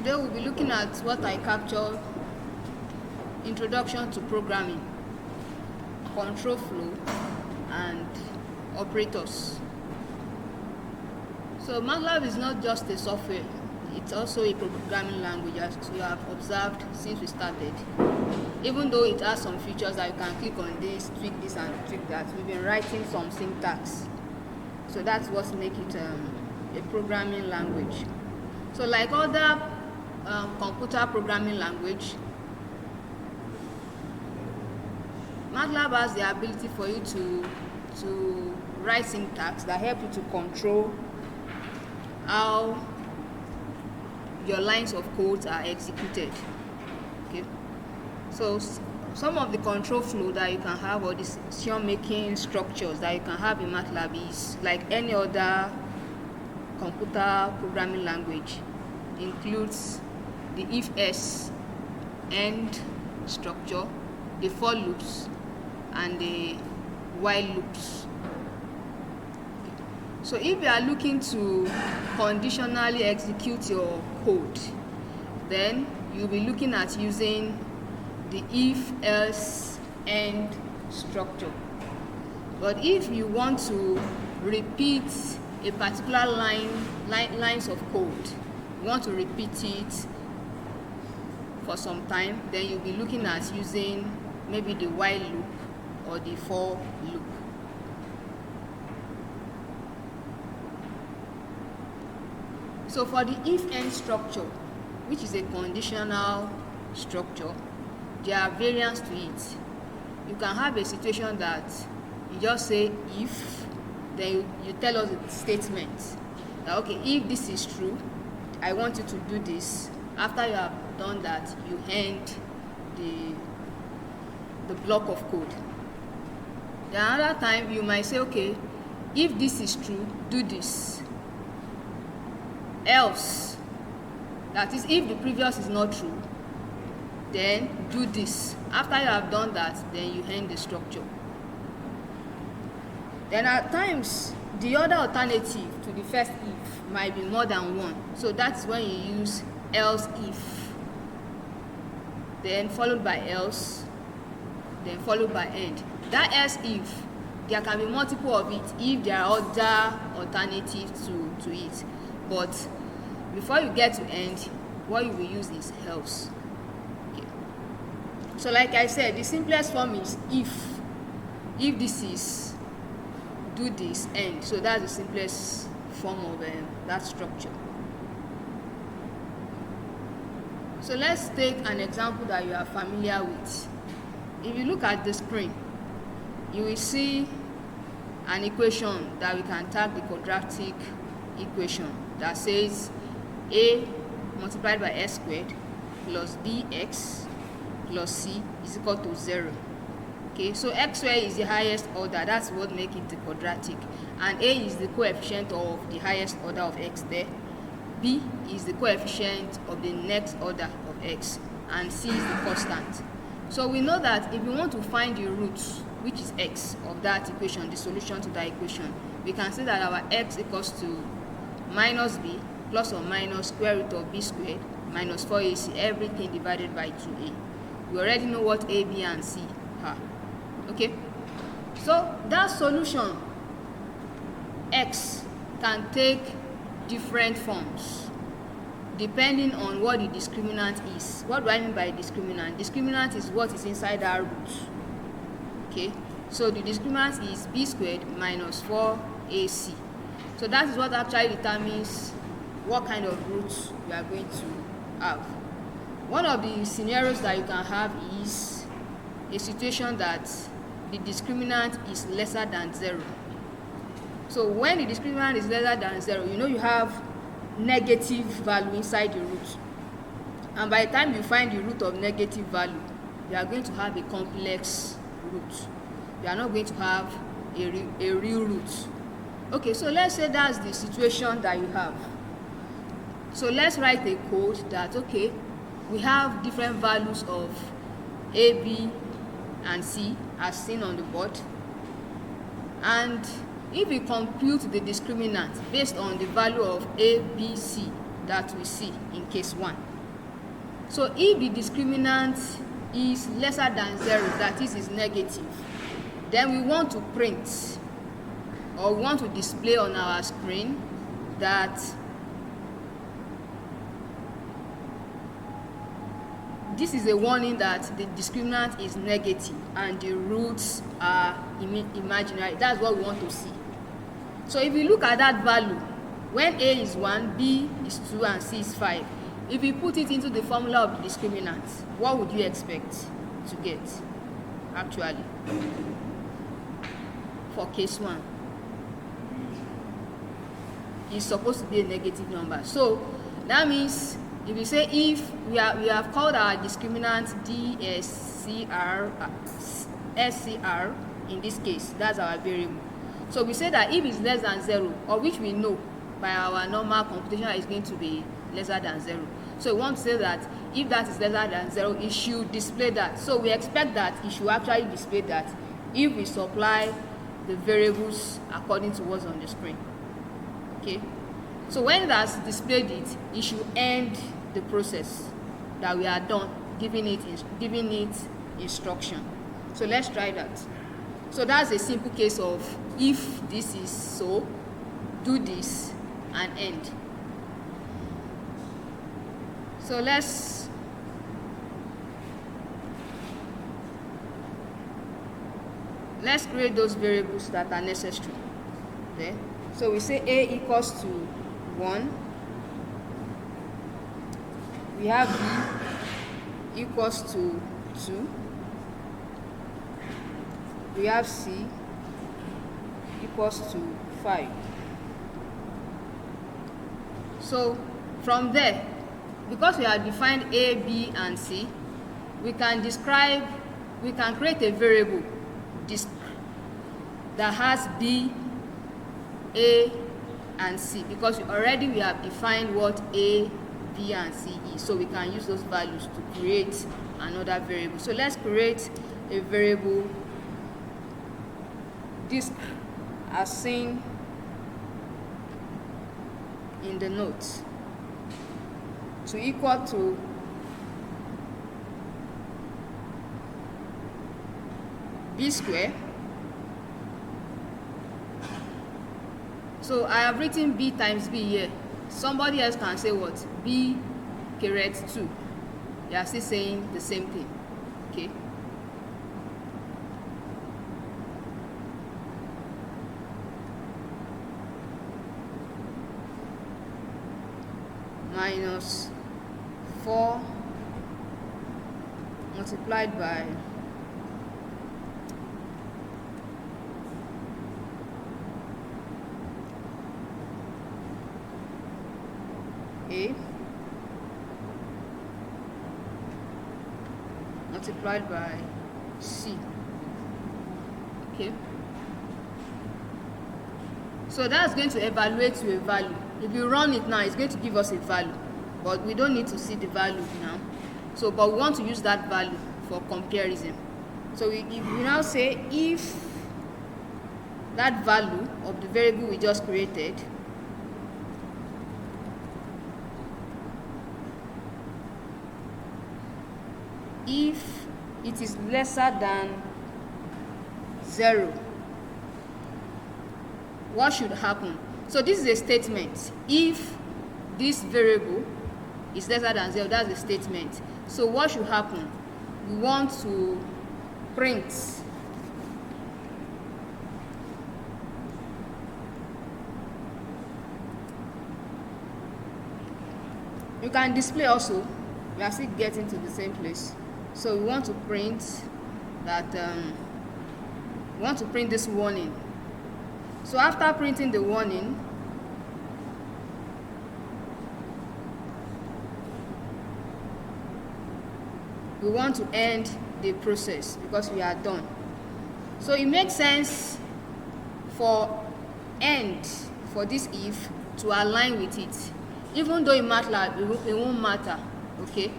Today we'll be looking at what I captured: introduction to programming, control flow, and operators. So Matlab is not just a software, it's also a programming language, as you have observed since we started. Even though it has some features that you can click on this, tweak this and tweak that, we've been writing some syntax. So that's what makes it a programming language. So like other computer programming language, Matlab has the ability for you to write syntax that help you to control how your lines of code are executed. Okay, so some of the control flow that you can have, or decision making structures that you can have in Matlab, is like any other computer programming language. Includes the if-else end structure, the for loops, and the while loops. So if you are looking to conditionally execute your code, then you'll be looking at using the if-else end structure. But if you want to repeat a particular lines of code, you want to repeat it for some time, then you'll be looking at using maybe the while loop or the for loop. So for the if-end structure, which is a conditional structure, there are variants to it. You can have a situation that you just say if, then you tell us the statement that, okay, if this is true, I want you to do this. After you have done that, you end the block of code. Then another time you might say, okay, if this is true, do this. Else, that is, if the previous is not true, then do this. After you have done that, then you end the structure. Then at times, the other alternative to the first if might be more than one. So that's when you use else if, then followed by else, then followed by end. That else if, there can be multiple of it if there are other alternatives to it. But before you get to end, what you will use is else. Okay. So like I said, the simplest form is if this is, do this, end. So that's the simplest form of that structure. So let's take an example that you are familiar with. If you look at the screen, you will see an equation that we can tag the quadratic equation that says a multiplied by s squared plus bx plus c is equal to 0. Okay, so x squared is the highest order, that's what makes it the quadratic, and a is the coefficient of the highest order of x there, b is the coefficient of the next order of x, and c is the constant. So we know that if we want to find the root, which is x, of that equation, the solution to that equation, we can say that our x equals to minus b plus or minus square root of b squared minus 4ac, everything divided by 2a. We already know what a, b, and c are. Okay, so that solution x can take different forms depending on what the discriminant is. What do I mean by discriminant? Discriminant is what is inside that root. Okay, so the discriminant is b squared minus 4ac. So that is what actually determines what kind of roots you are going to have. One of the scenarios that you can have is a situation that the discriminant is lesser than 0. So when the discriminant is lesser than 0, you know you have negative value inside the root. And by the time you find the root of negative value, you are going to have a complex root. You are not going to have a real root. Okay, so let's say that's the situation that you have. So let's write a code that, okay, we have different values of a, b, and c as seen on the board, and if we compute the discriminant based on the value of a, b, c, that we see in case 1. So if the discriminant is lesser than 0, that is negative, then we want to print, or we want to display on our screen that this is a warning that the discriminant is negative and the roots are imaginary. That's what we want to see. So if you look at that value, when A is 1, B is 2, and C is 5, if you put it into the formula of the discriminant, what would you expect to get actually for case 1? It's supposed to be a negative number. So that means if you say if we have called our discriminant SCR in this case, that's our variable. So we say that if it's less than 0, or which we know by our normal computation is going to be lesser than 0. So we want to say that if that is lesser than 0, it should display that. So we expect that it should actually display that if we supply the variables according to what's on the screen. Okay. So when it has displayed it, it should end the process that we are done giving it instruction. So let's try that. So that's a simple case of if this is so, do this and end. So let's create those variables that are necessary. Okay. So we say A equals to 1. We have B equals to 2. We have C equals to 5. So from there, because we have defined A, B, and C, we can create a variable that has B, A, and C, because already we have defined what A, B, and C is. So we can use those values to create another variable. So let's create a variable disk as seen in the notes to equal to B square. So I have written B times B here. Somebody else can say what? B caret 2. They are still saying the same thing. Okay. Minus 4 multiplied by A multiplied by C. Okay. So that's going to evaluate to a value. If you run it now, it's going to give us a value, but we don't need to see the value now. So, but we want to use that value for comparison. So if we now say if that value of the variable we just created if it is lesser than 0, what should happen? So this is a statement. If this variable is lesser than 0, that's a statement. So what should happen? We want to print you can display also. We are still getting to the same place. So we want to print that we want to print this warning. So after printing the warning, we want to end the process because we are done. So it makes sense for end for this if to align with it, even though in Matlab it won't matter. Okay,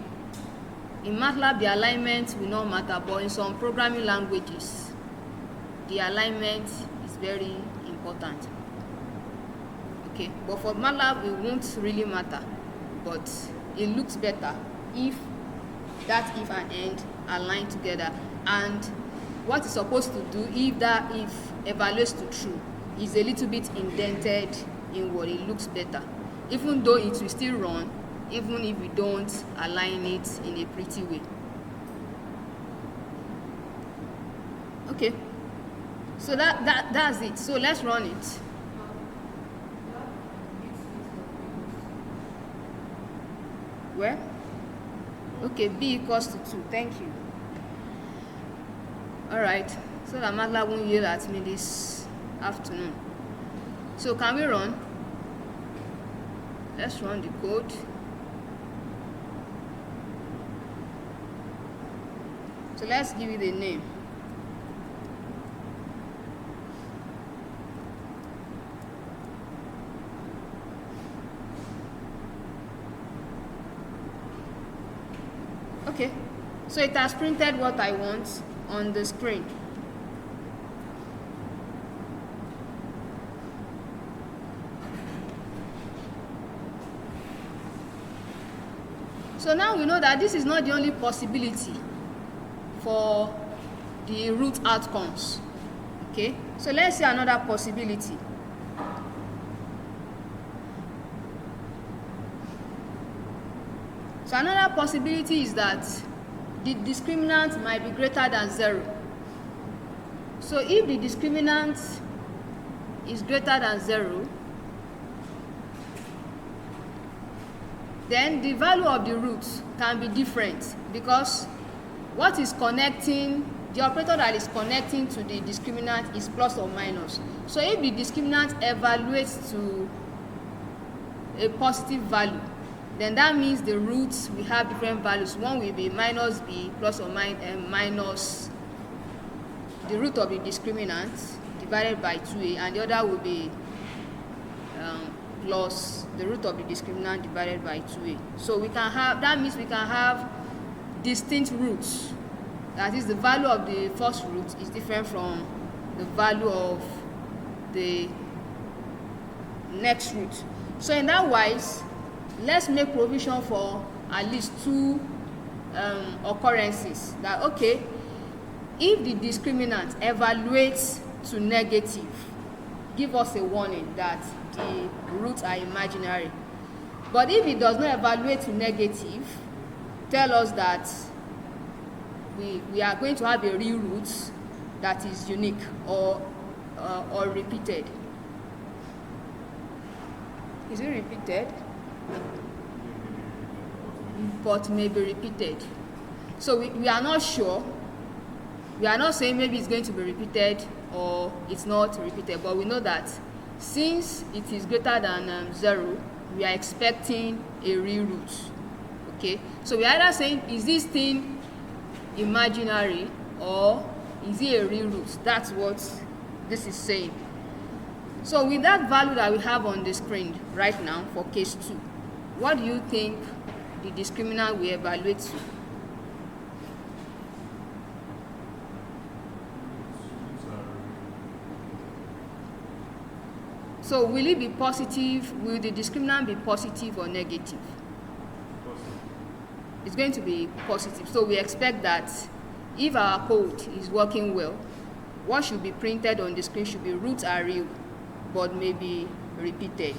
in Matlab the alignment will not matter, but in some programming languages the alignment is very important. Okay, but for Matlab it won't really matter. but it looks better if that if and end are lined together. And what it's supposed to do, if that if evaluates to true, is a little bit indented inward. It looks better, even though it will still run, even if we don't align it in a pretty way. Okay, so that's it. So let's run it. Where? Okay, b equals to 2. Thank you. All right, so that Matlab won't yell at me this afternoon. So can we run? Let's run the code. So let's give it a name. Okay, so it has printed what I want on the screen. So now we know that this is not the only possibility for the root outcomes. Okay, so let's see another possibility. So another possibility is that the discriminant might be greater than 0. So if the discriminant is greater than 0, then the value of the root can be different, because what is connecting, the operator that is connecting to the discriminant is plus or minus. So if the discriminant evaluates to a positive value, then that means the roots will have different values. One will be minus b plus or minus the root of the discriminant divided by 2a, and the other will be plus the root of the discriminant divided by 2a. So we can have, that means we can have distinct roots. That is, the value of the first root is different from the value of the next root. So in that wise, let's make provision for at least 2 occurrences. That okay, if the discriminant evaluates to negative, give us a warning that the roots are imaginary. But if it does not evaluate to negative, tell us that we are going to have a real root that is unique or repeated. Is it repeated? But may be repeated. So we are not sure. We are not saying maybe it's going to be repeated or it's not repeated, but we know that since it is greater than 0, we are expecting a real root. Okay, so we are either saying, is this thing imaginary or is it a real root? That's what this is saying. So with that value that we have on the screen right now for case 2, what do you think the discriminant will evaluate to? So will it be positive? Will the discriminant be positive or negative? Positive. It's going to be positive. So we expect that if our code is working well, what should be printed on the screen should be roots are real, but may be repeated.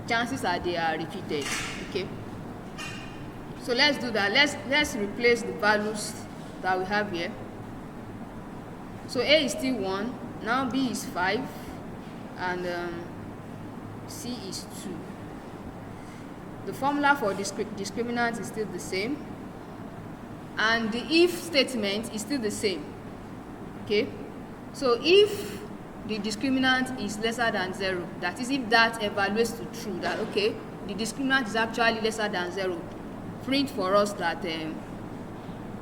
Chances are they are repeated. Okay. So let's do that. Let's replace the values that we have here. So A is still 1. Now B is 5. And C is 2. The formula for discriminant is still the same, and the if statement is still the same. Okay, so if the discriminant is lesser than 0, that is, if that evaluates to true, that okay, the discriminant is actually lesser than 0, print for us that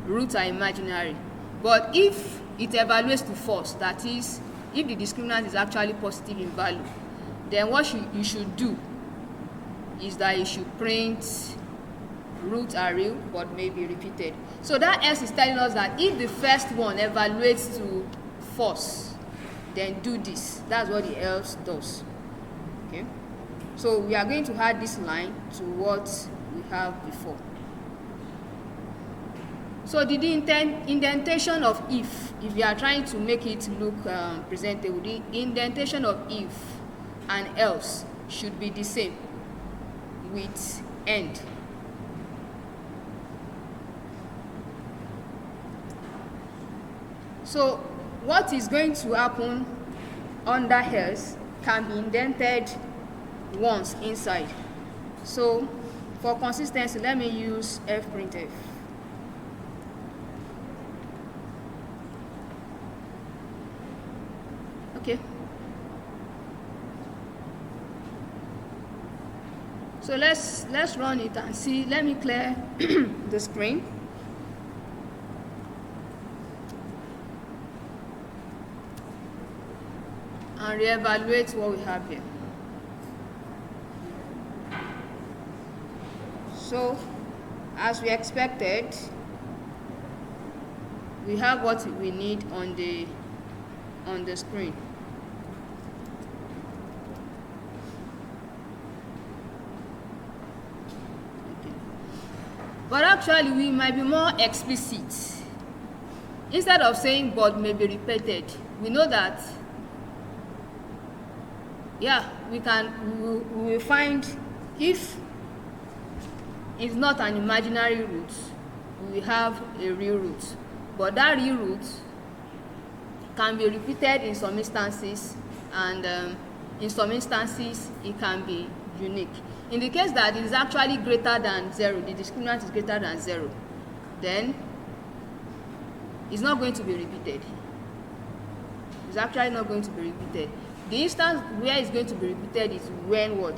roots are imaginary. But if it evaluates to false, that is, if the discriminant is actually positive in value, then what you should do is that you should print roots are real but may be repeated. So that else is telling us that if the first one evaluates to false, then do this. That's what the else does. Okay, so we are going to add this line to what we have before. So the indentation of if you are trying to make it look presentable, the indentation of if and else should be the same with end. So what is going to happen under else can be indented once inside. So for consistency, let me use fprintf. Okay. So let's run it and see. Let me clear the screen. And reevaluate what we have here. So, as we expected, we have what we need on the screen. Okay. But actually, we might be more explicit. Instead of saying "but may be repeated," we know that. Yeah, we will find if it's not an imaginary root, we will have a real root. But that real root can be repeated in some instances, and in some instances it can be unique. In the case that it is actually greater than 0, the discriminant is greater than 0, then it's not going to be repeated. It's actually not going to be repeated. The instance where it's going to be repeated is when what?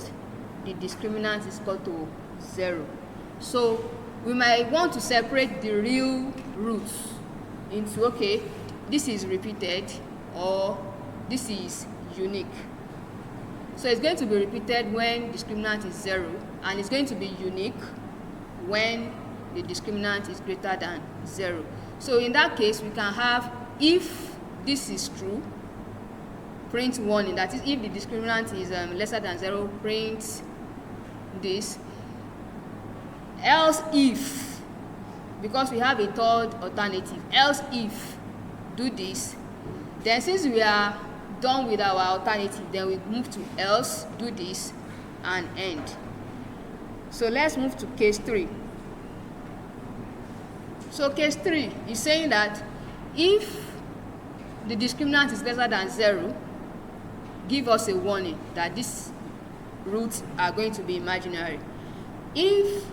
The discriminant is equal to 0. So we might want to separate the real roots into, okay, this is repeated or this is unique. So it's going to be repeated when discriminant is 0, and it's going to be unique when the discriminant is greater than 0. So in that case, we can have, if this is true, print warning. That is, if the discriminant is lesser than 0, print this. Else if, because we have a third alternative, else if, do this. Then since we are done with our alternative, then we move to else, do this, and end. So let's move to case 3. So case 3 is saying that if the discriminant is lesser than 0, give us a warning that these roots are going to be imaginary. If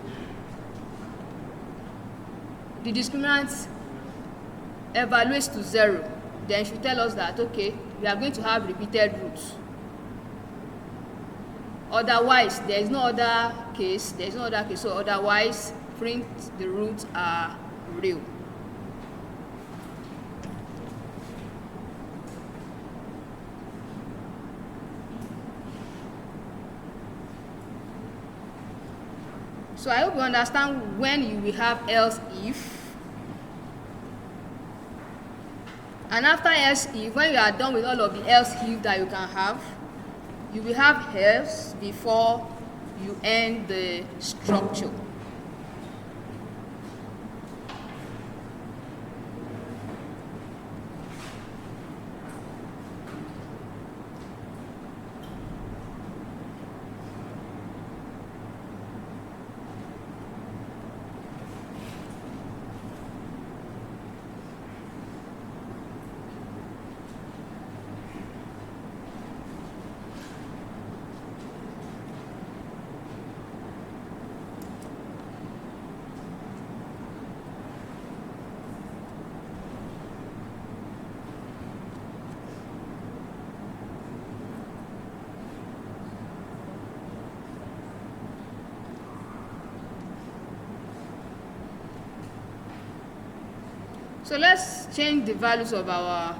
the discriminant evaluates to 0, then it should tell us that, okay, we are going to have repeated roots. Otherwise, there is no other case. So otherwise, print the roots are real. So I hope you understand when you will have else if. And after else if, when you are done with all of the else if that you can have, you will have else before you end the structure. So let's change the values of our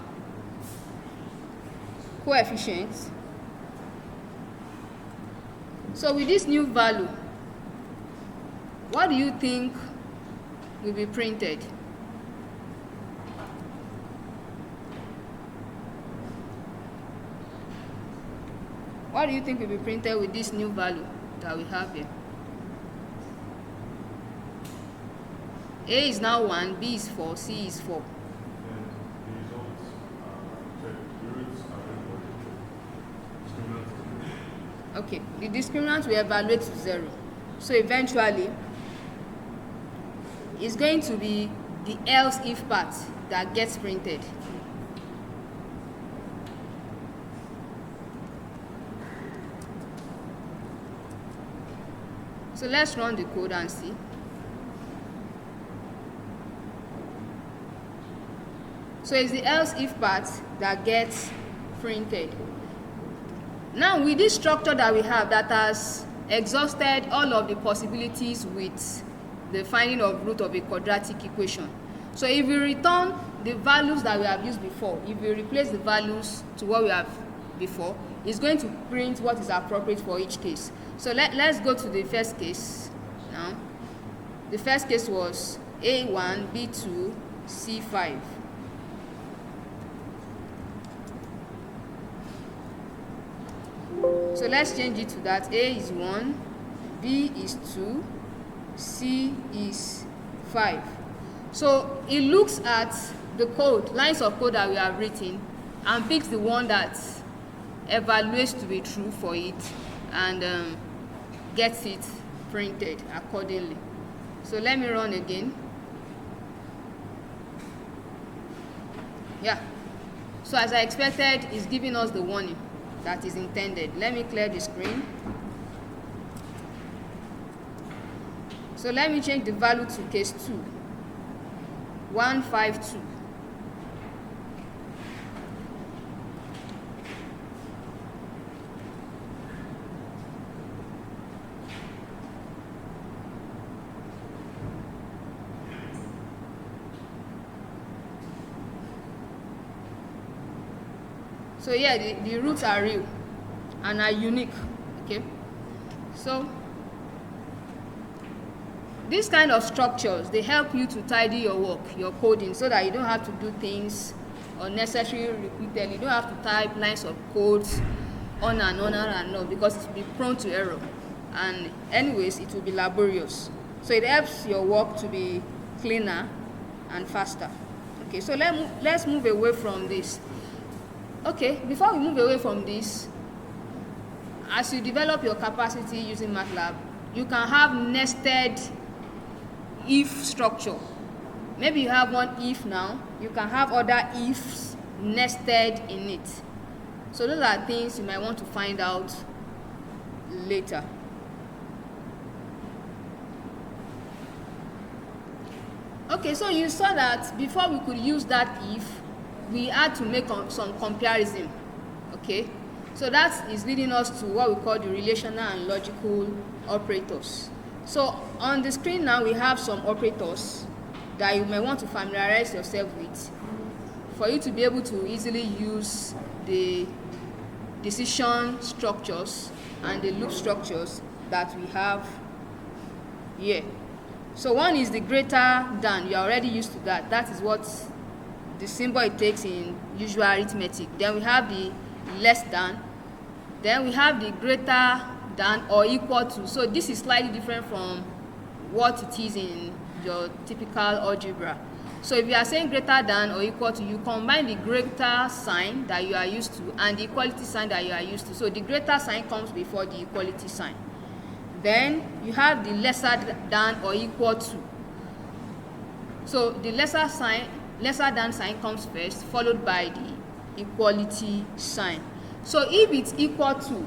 coefficients. So with this new value, what do you think will be printed? What do you think will be printed with this new value that we have here? A is now 1, B is 4, C is 4. And the results, the roots are discriminants. Okay, the discriminant will evaluate to 0. So eventually, it's going to be the else if part that gets printed. So let's run the code and see. So it's the else if part that gets printed. Now with this structure that we have that has exhausted all of the possibilities with the finding of root of a quadratic equation. So if we return the values that we have used before, if we replace the values to what we have before, it's going to print what is appropriate for each case. So let's go to the first case now. The first case was A1, B2, C5. So let's change it to that. A is 1, B is 2, C is 5. So it looks at the code, lines of code that we have written, and picks the one that evaluates to be true for it, and gets it printed accordingly. So let me run again. Yeah. So as I expected, it's giving us the warning that is intended. Let me clear the screen. So let me change the value to case 2. 152. So yeah, the roots are real and are unique. Okay, so these kind of structures, they help you to tidy your work, your coding, so that you don't have to do things unnecessarily repeatedly. You don't have to type lines of codes on and on and on, because it will be prone to error, and anyways it will be laborious. So it helps your work to be cleaner and faster. Okay, so let's move away from this. Okay, before we move away from this, as you develop your capacity using Matlab, you can have nested if structure. Maybe you have one if now, you can have other ifs nested in it. So those are things you might want to find out later. Okay, so you saw that before we could use that if, we had to make some comparison. Okay, so that is leading us to what we call the relational and logical operators. So on the screen now we have some operators that you may want to familiarize yourself with for you to be able to easily use the decision structures and the loop structures that we have here. So one is the greater than. You are already used to that. That is what the symbol it takes in usual arithmetic. Then we have the less than. Then we have the greater than or equal to. So this is slightly different from what it is in your typical algebra. So if you are saying greater than or equal to, you combine the greater sign that you are used to and the equality sign that you are used to. So the greater sign comes before the equality sign. Then you have the lesser than or equal to. So the lesser than sign comes first, followed by the equality sign. So if it's equal to,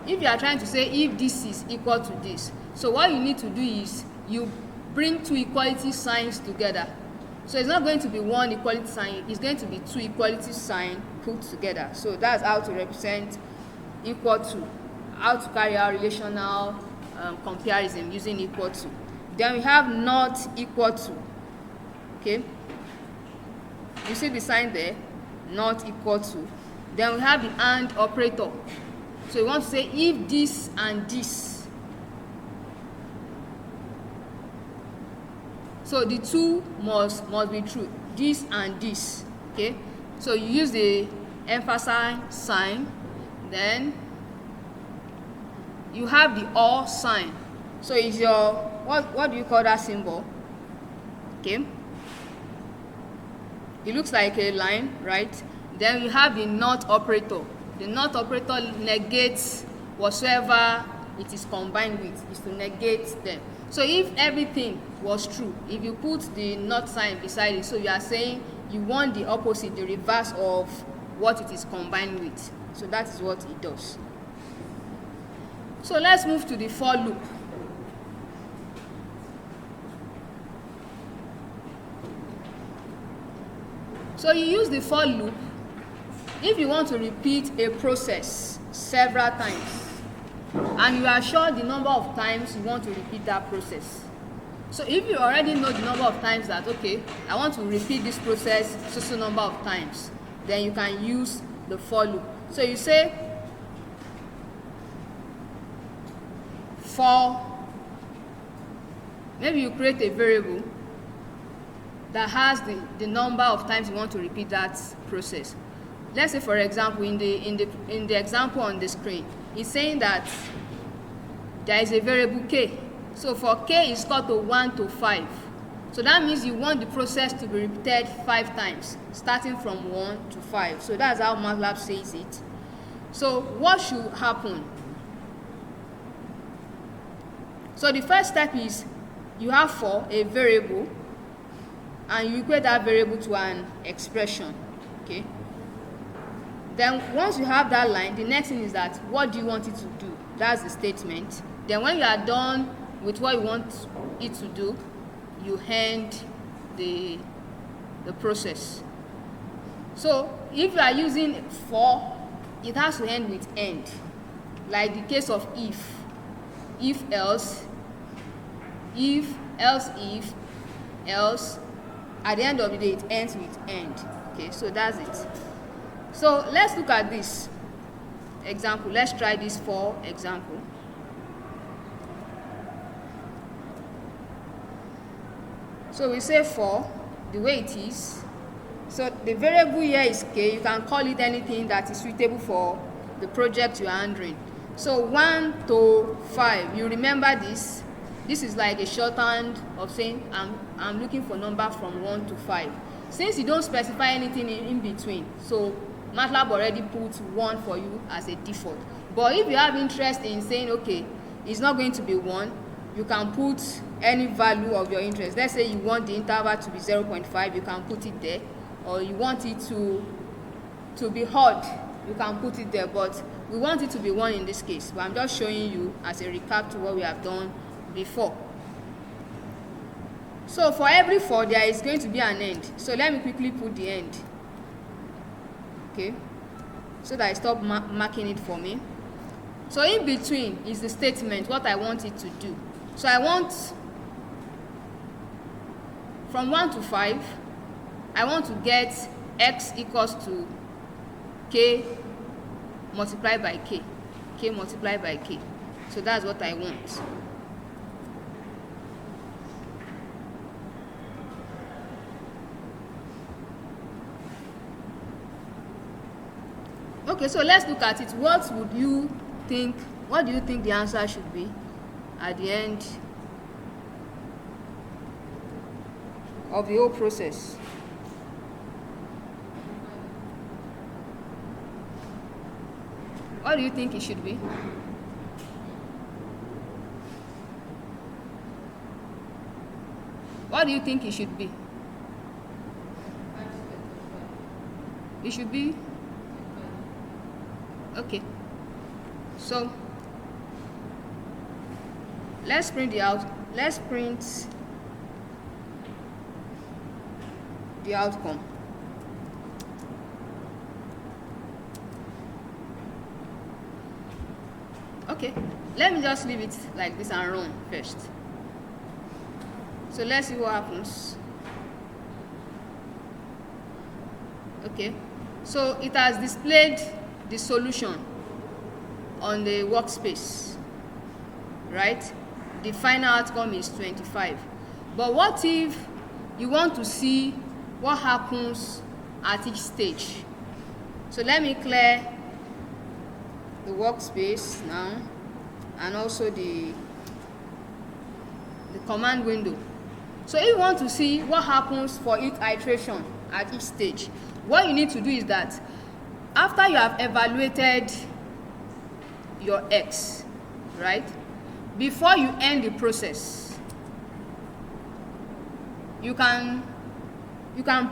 if you are trying to say if this is equal to this, so what you need to do is you bring two equality signs together. So it's not going to be one equality sign, it's going to be two equality signs put together. So that's how to represent equal to, how to carry out relational comparison using equal to. Then we have not equal to. Okay, you see the sign there, not equal to. Then we have the and operator. So you want to say if this and this. So the two must be true, this and this. Okay, so you use the emphasize sign, then you have the or sign. So is your what do you call that symbol? Okay, it looks like a line, right? Then you have the not operator. The not operator negates whatsoever it is combined with, is to negate them. So if everything was true, if you put the not sign beside it, so you are saying you want the opposite, the reverse of what it is combined with. So that is what it does. So let's move to the for loop. So you use the for loop if you want to repeat a process several times and you are sure the number of times you want to repeat that process. So if you already know the number of times that, okay, I want to repeat this process so number of times, then you can use the for loop. So you say for, maybe you create a variable that has the number of times you want to repeat that process. Let's say, for example, in the example on the screen, it's saying that there is a variable k. So for k is equal to 1 to 5. So that means you want the process to be repeated 5 times, starting from 1 to 5. So that's how Matlab says it. So what should happen? So the first step is you have for a variable, and you equate that variable to an expression. Okay. Then once you have that line, the next thing is that what do you want it to do? That's the statement. Then when you are done with what you want it to do, you end the process. So if you are using for, it has to end with end, like the case of if else, if else, at the end of the day it ends with end. Okay, so that's it. So let's look at this example. Let's try this for example. So we say for the way it is. So the variable here is k. You can call it anything that is suitable for the project you are handling. So 1 to 5, you remember this. This is like a shorthand of saying I'm looking for number from 1 to 5. Since you don't specify anything in between, so Matlab already puts 1 for you as a default. But if you have interest in saying, okay, it's not going to be 1, you can put any value of your interest. Let's say you want the interval to be 0.5, you can put it there. Or you want it to be odd, you can put it there. But we want it to be 1 in this case. But I'm just showing you as a recap to what we have done before. So for every for, there is going to be an end. So let me quickly put the end. Okay, so that I stop marking it for me. So in between is the statement, what I want it to do. So I want from 1 to 5, I want to get x equals to k multiplied by k, k multiplied by k. So that's what I want. Okay, so let's look at it. What do you think the answer should be at the end of the whole process? What do you think it should be? What do you think it should be? It should be okay. So let's print the outcome. Okay, let me just leave it like this and run first. So let's see what happens. Okay, so it has displayed the solution on the workspace, right? The final outcome is 25. But what if you want to see what happens at each stage? So let me clear the workspace now, and also the command window. So if you want to see what happens for each iteration at each stage, what you need to do is that after you have evaluated your x, right, before you end the process, you can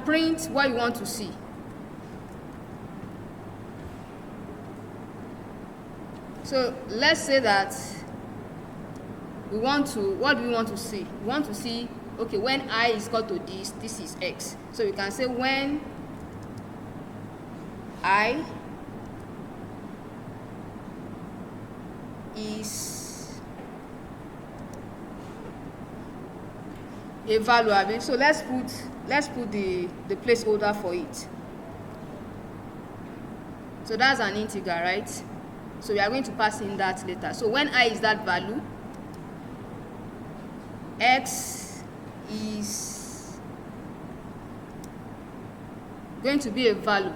print what you want to see. So let's say that what do we want to see? We want to see, okay, when I is equal to this is x. So we can say when I is a value. So let's put the placeholder for it. So that's an integer, right? So we are going to pass in that later. So when I is that value, x is going to be a value.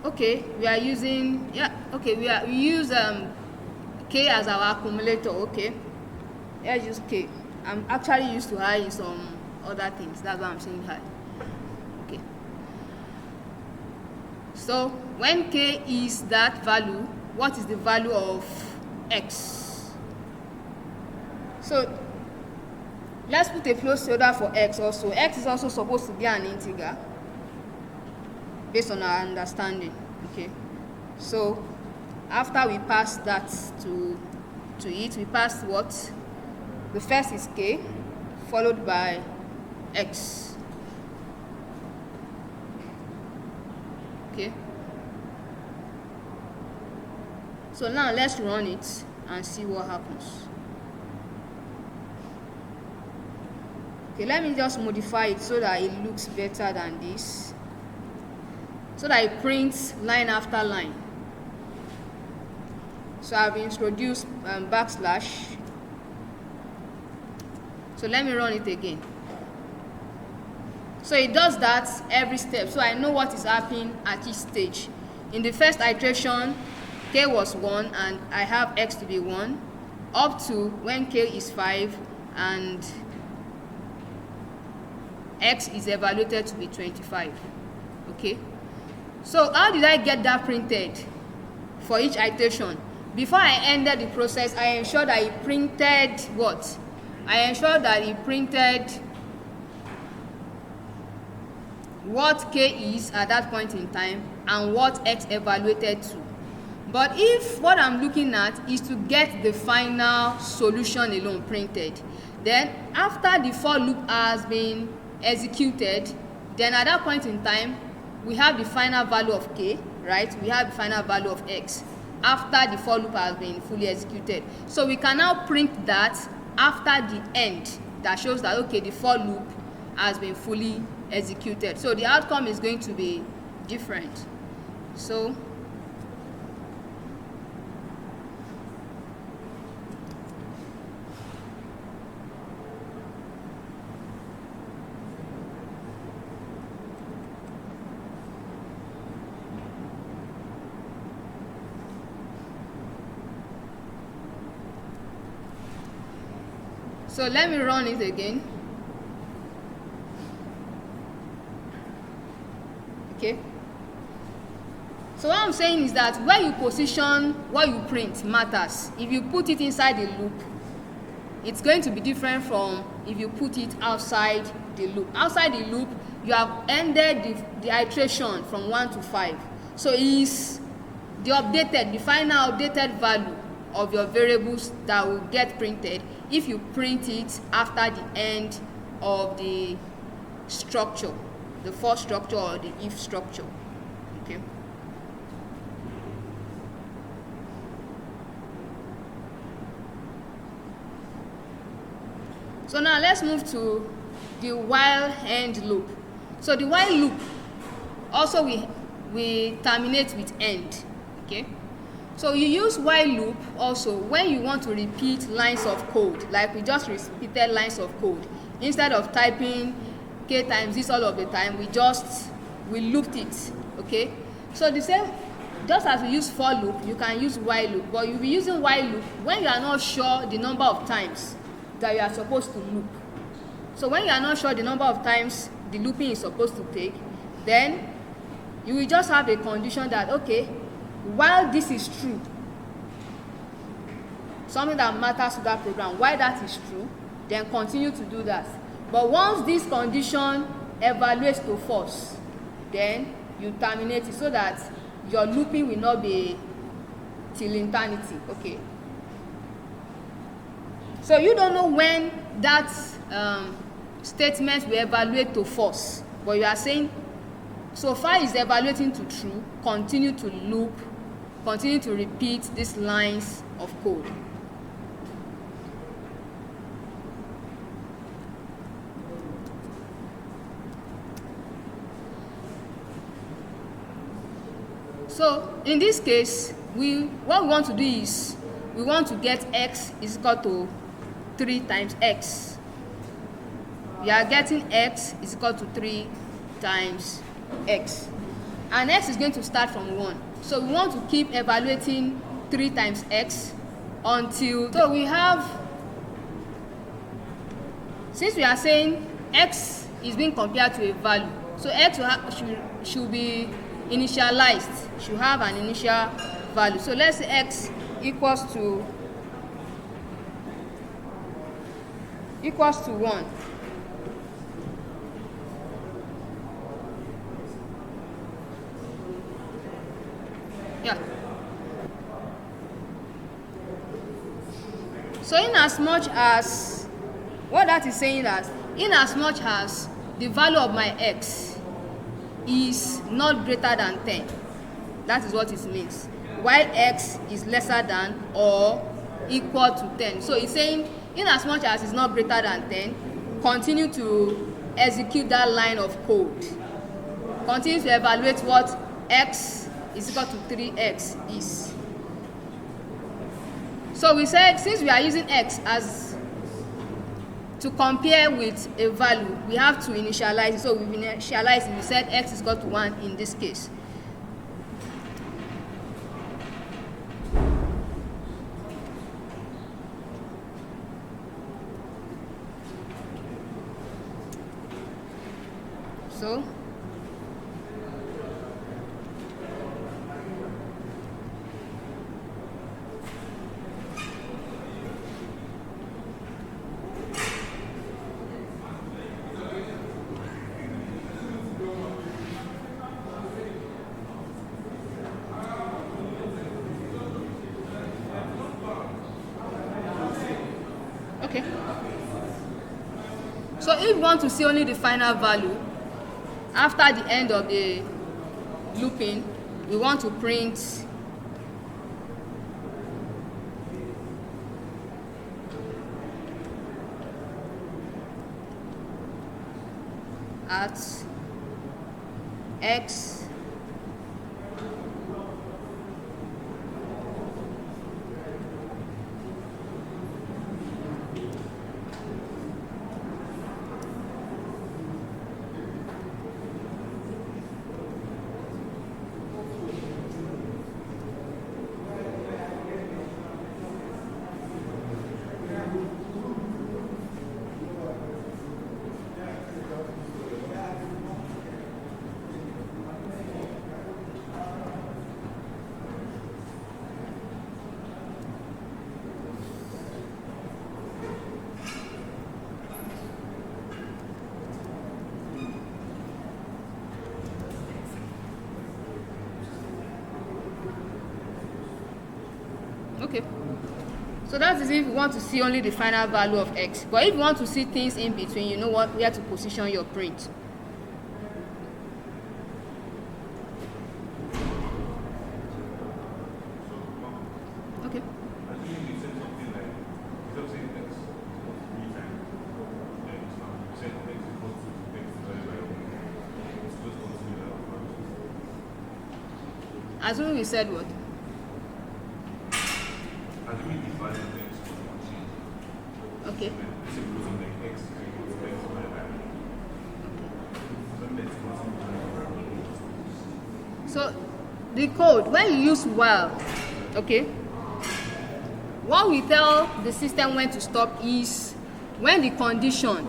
Okay, we are using, we use k as our accumulator. Okay, let's use k. I'm actually used to high in some other things, that's why I'm saying high. Okay, so when k is that value, what is the value of x? So let's put a placeholder for x also. X is also supposed to be an integer based on our understanding. Okay, so after we pass that to it, we pass what? The first is k followed by x. Okay, so now let's run it and see what happens. Okay, let me just modify it so that it looks better than this, so that it prints line after line. So I've introduced backslash. So let me run it again. So it does that every step, so I know what is happening at each stage. In the first iteration, k was 1 and I have x to be 1, up to when k is 5 and x is evaluated to be 25. Okay, so how did I get that printed for each iteration? Before I ended the process, I ensured that it printed what? I ensured that it printed what k is at that point in time and what x evaluated to. But if what I'm looking at is to get the final solution alone printed, then after the for loop has been executed, then at that point in time we have the final value of k, right? We have the final value of x after the for loop has been fully executed. So we can now print that after the end, that shows that okay, the for loop has been fully executed. So the outcome is going to be different. So let me run it again. Okay, so what I'm saying is that where you position what you print matters. If you put it inside the loop, it's going to be different from if you put it outside the loop. Outside the loop, you have ended the iteration from 1 to 5. So is the final updated value of your variables that will get printed if you print it after the end of the structure, the for structure or the if structure. Okay, so now let's move to the while end loop. So the while loop also we terminate with end. Okay, so you use while loop also when you want to repeat lines of code, like we just repeated lines of code. Instead of typing k times this all of the time, we looped it. Okay, so the same just as we use for loop, you can use while loop, but you'll be using while loop when you are not sure the number of times that you are supposed to loop. So when you are not sure the number of times the looping is supposed to take, then you will just have a condition that, okay, while this is true, something that matters to that program, while that is true, then continue to do that. But once this condition evaluates to false, then you terminate it so that your looping will not be till eternity. Okay. So you don't know when that statement will evaluate to false, but you are saying so far is evaluating to true, continue to loop, continue to repeat these lines of code. So in this case, what we want to do is we want to get x is equal to 3 times x. We are getting x is equal to 3 times x. And x is going to start from 1. So we want to keep evaluating 3 times x until, so we have, since we are saying x is being compared to a value, so x should be initialized, should have an initial value. So let's say x equals to 1. Yeah. So in as much as, what that is saying that, in as much as the value of my x is not greater than 10, that is what it means, while x is lesser than or equal to 10. So it's saying in as much as it's not greater than 10, continue to execute that line of code, continue to evaluate what x is equal to 3x is. So we said since we are using x as to compare with a value, we have to initialize it. So we've initialized it. We said x is equal to 1 in this case. So okay. So if we want to see only the final value after the end of the looping, we want to print at x okay. So that is if you want to see only the final value of x. But if you want to see things in between, you know what, where to position your print. Okay. Assuming we said what? Okay. So the code, when you use while, okay, what we tell the system when to stop is when the condition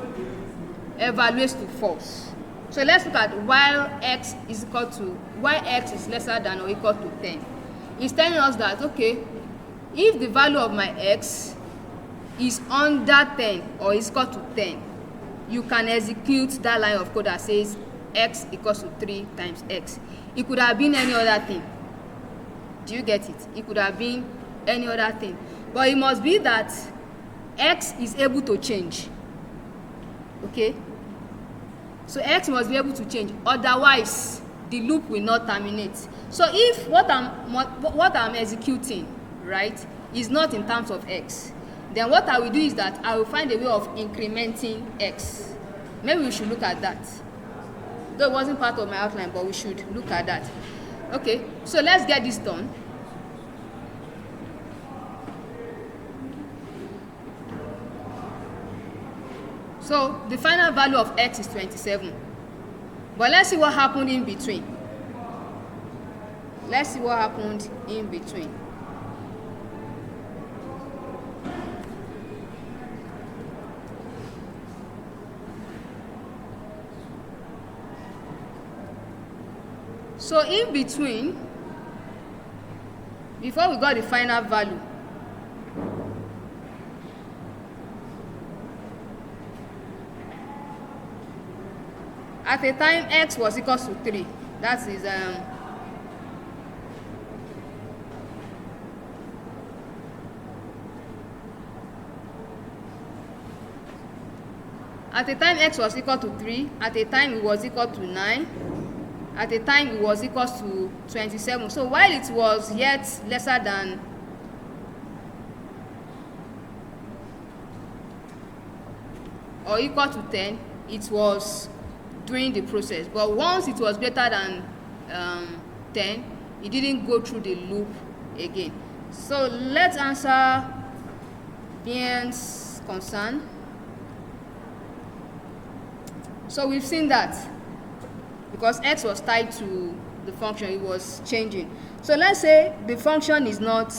evaluates to false. So let's look at while x is equal to, while x is lesser than or equal to 10. It's telling us that, okay, if the value of my x is under 10 or is equal to 10, you can execute that line of code that says x equals to 3 times x. It could have been any other thing. Do you get it? It could have been any other thing. But it must be that x is able to change. Okay? So x must be able to change. Otherwise, the loop will not terminate. So if what I'm executing, right, is not in terms of x, then what I will do is that I will find a way of incrementing x. Maybe we should look at that. Though it wasn't part of my outline, but we should look at that. Okay, so let's get this done. So the final value of x is 27. But let's see what happened in between. Let's see what happened in between. So in between, before we got the final value, at a time x was equal to 3. That is at a time x was equal to 3, at a time it was equal to 9, at a time it was equal to 27. So while it was yet lesser than or equal to 10, it was during the process. But once it was greater than 10, it didn't go through the loop again. So let's answer Bien's concern. So we've seen that because x was tied to the function, it was changing. So let's say the function is not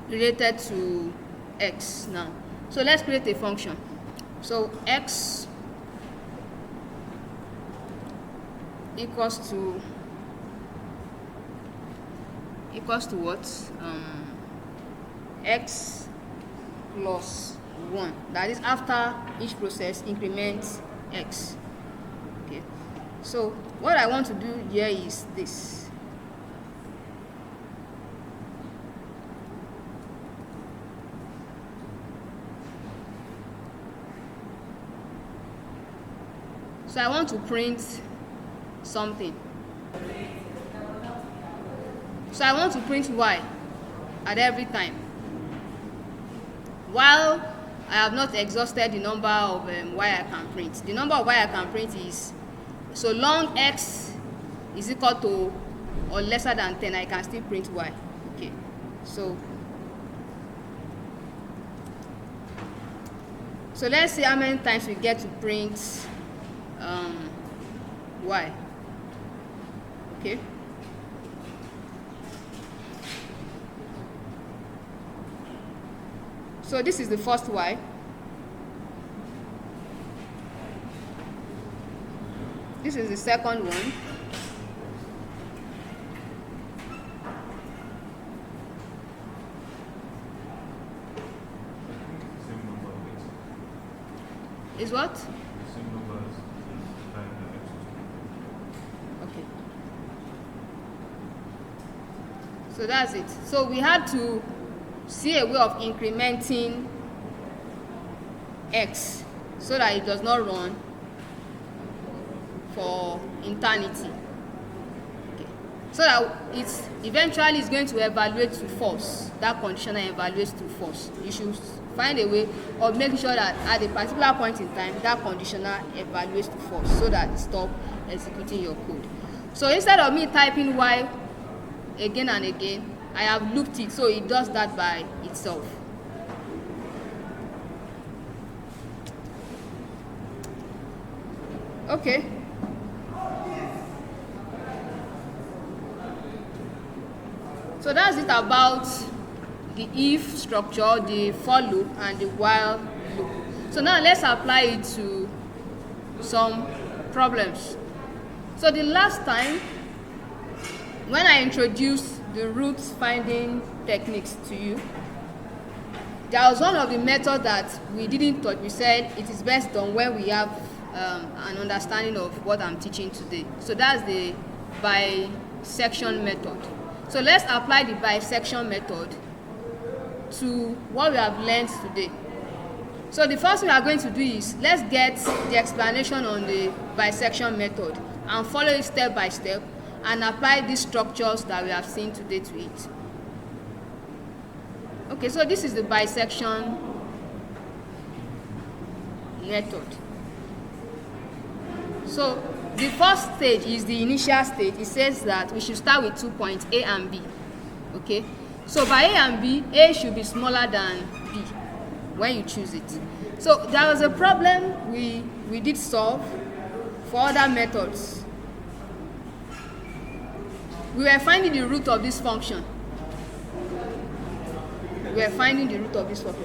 related to x now. So let's create a function. So x equals to what? X plus 1. That is after each process increments x. Okay. So what I want to do here is this. So I want to print something. So I want to print y at every time. While I have not exhausted the number of y I can print. The number of y I can print is, so long x is equal to or lesser than 10, I can still print y. Okay. So let's see how many times we get to print y. Okay. So this is the first y. This is the second one. Is what? Okay. So that's it. So we had to see a way of incrementing x so that it does not run for eternity. Okay. So that it eventually is going to evaluate to false. That conditional evaluates to false. You should find a way of making sure that at a particular point in time that conditional evaluates to false so that it stops executing your code. So instead of me typing y again and again, I have looped it so it does that by itself. Okay. So that's it about the if structure, the for loop, and the while loop. So now let's apply it to some problems. So the last time, when I introduced the root finding techniques to you, there was one of the methods that we didn't touch. We said it is best done when we have an understanding of what I'm teaching today. So that's the bisection method. So let's apply the bisection method to what we have learned today. So the first thing we are going to do is, let's get the explanation on the bisection method and follow it step by step and apply these structures that we have seen today to it. Okay, so this is the bisection method. So the first stage is the initial stage. It says that we should start with 2 points, A and B. Okay, so by A and B, A should be smaller than B when you choose it. So there was a problem we did solve for other methods. We were finding the root of this function.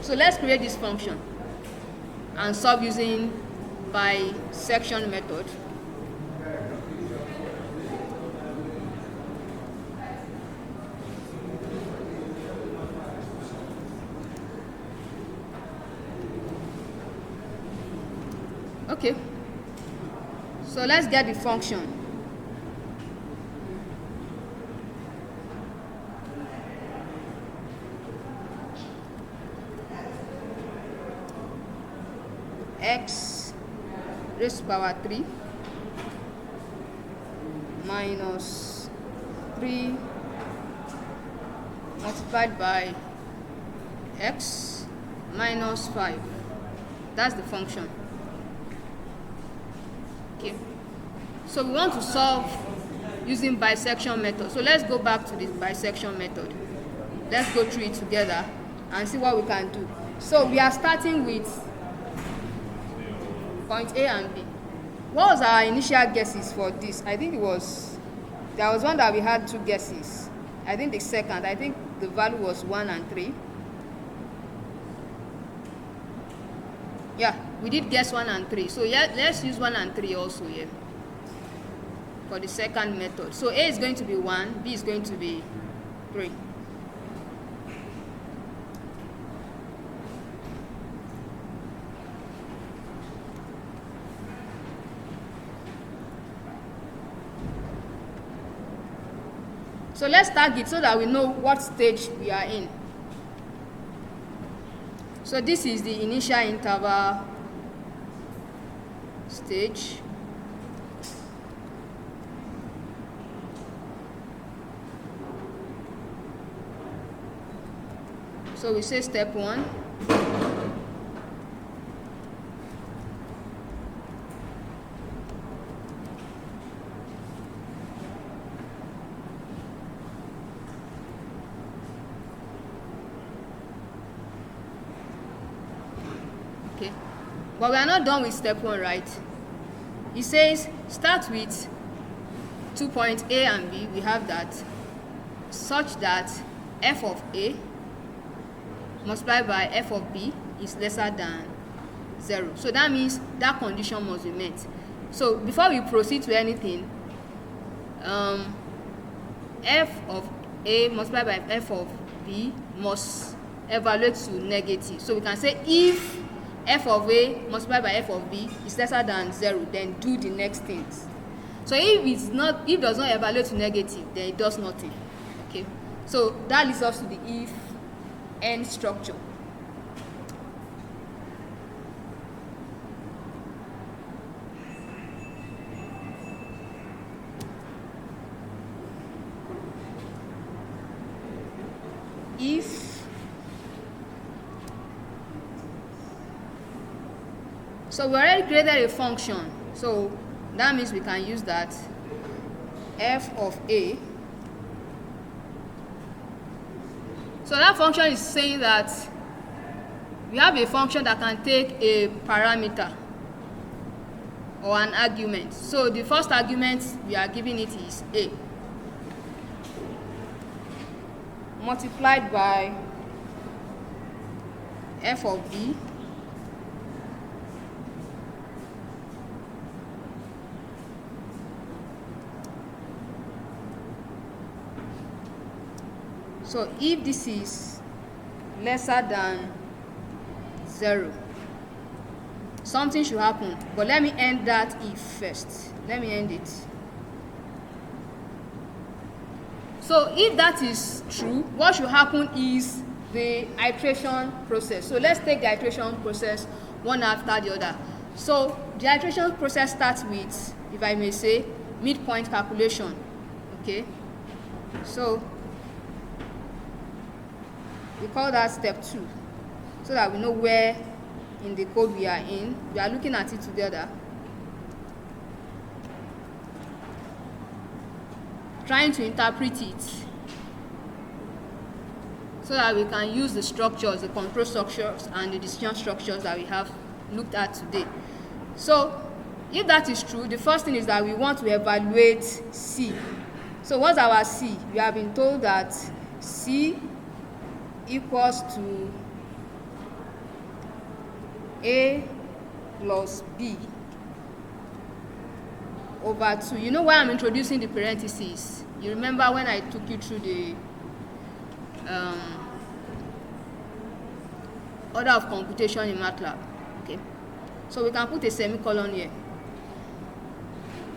So let's create this function and solve using bisection method. Okay, so let's get the function. X raised to power 3 minus 3 multiplied by x minus 5. That's the function. Okay, so we want to solve using bisection method. So let's go back to this bisection method. Let's go through it together and see what we can do. So we are starting with point A and B. What was our initial guesses for this? I think there was one that we had 2 guesses. I think the second, the value was 1 and 3. Yeah, we did guess 1 and 3. So yeah, let's use 1 and 3 also here for the second method. So A is going to be 1, B is going to be 3. So let's tag it so that we know what stage we are in. So this is the initial interval stage. So we say step 1. Okay, but we are not done with step 1, right? It says start with 2 points A and B. We have that, such that f of A multiplied by f of B is lesser than 0. So that means that condition must be met. So before we proceed to anything, f of A multiplied by f of B must evaluate to negative. So we can say if f of A multiplied by f of B is lesser than 0, then do the next things. So if it does not evaluate to negative, then it does nothing. Okay, so that leads us to the if end structure. If so, we already created a function, so that means we can use that f of A. So that function is saying that we have a function that can take a parameter or an argument. So the first argument we are giving it is A. multiplied by f of b so if this is lesser than 0, something should happen, but let me end that if first. Let me end it. So if that is true, what should happen is the iteration process. So let's take the iteration process one after the other. So the iteration process starts with, if I may say, midpoint calculation. Okay, so we call that step 2, so that we know where in the code we are in. We are looking at it together, trying to interpret it so that we can use the structures, the control structures and the decision structures that we have looked at today. So if that is true, the first thing is that we want to evaluate C. So what's our C? We have been told that C equals to A plus B over 2. You know why I'm introducing the parentheses? You remember when I took you through the order of computation in Matlab. Okay, so we can put a semicolon here.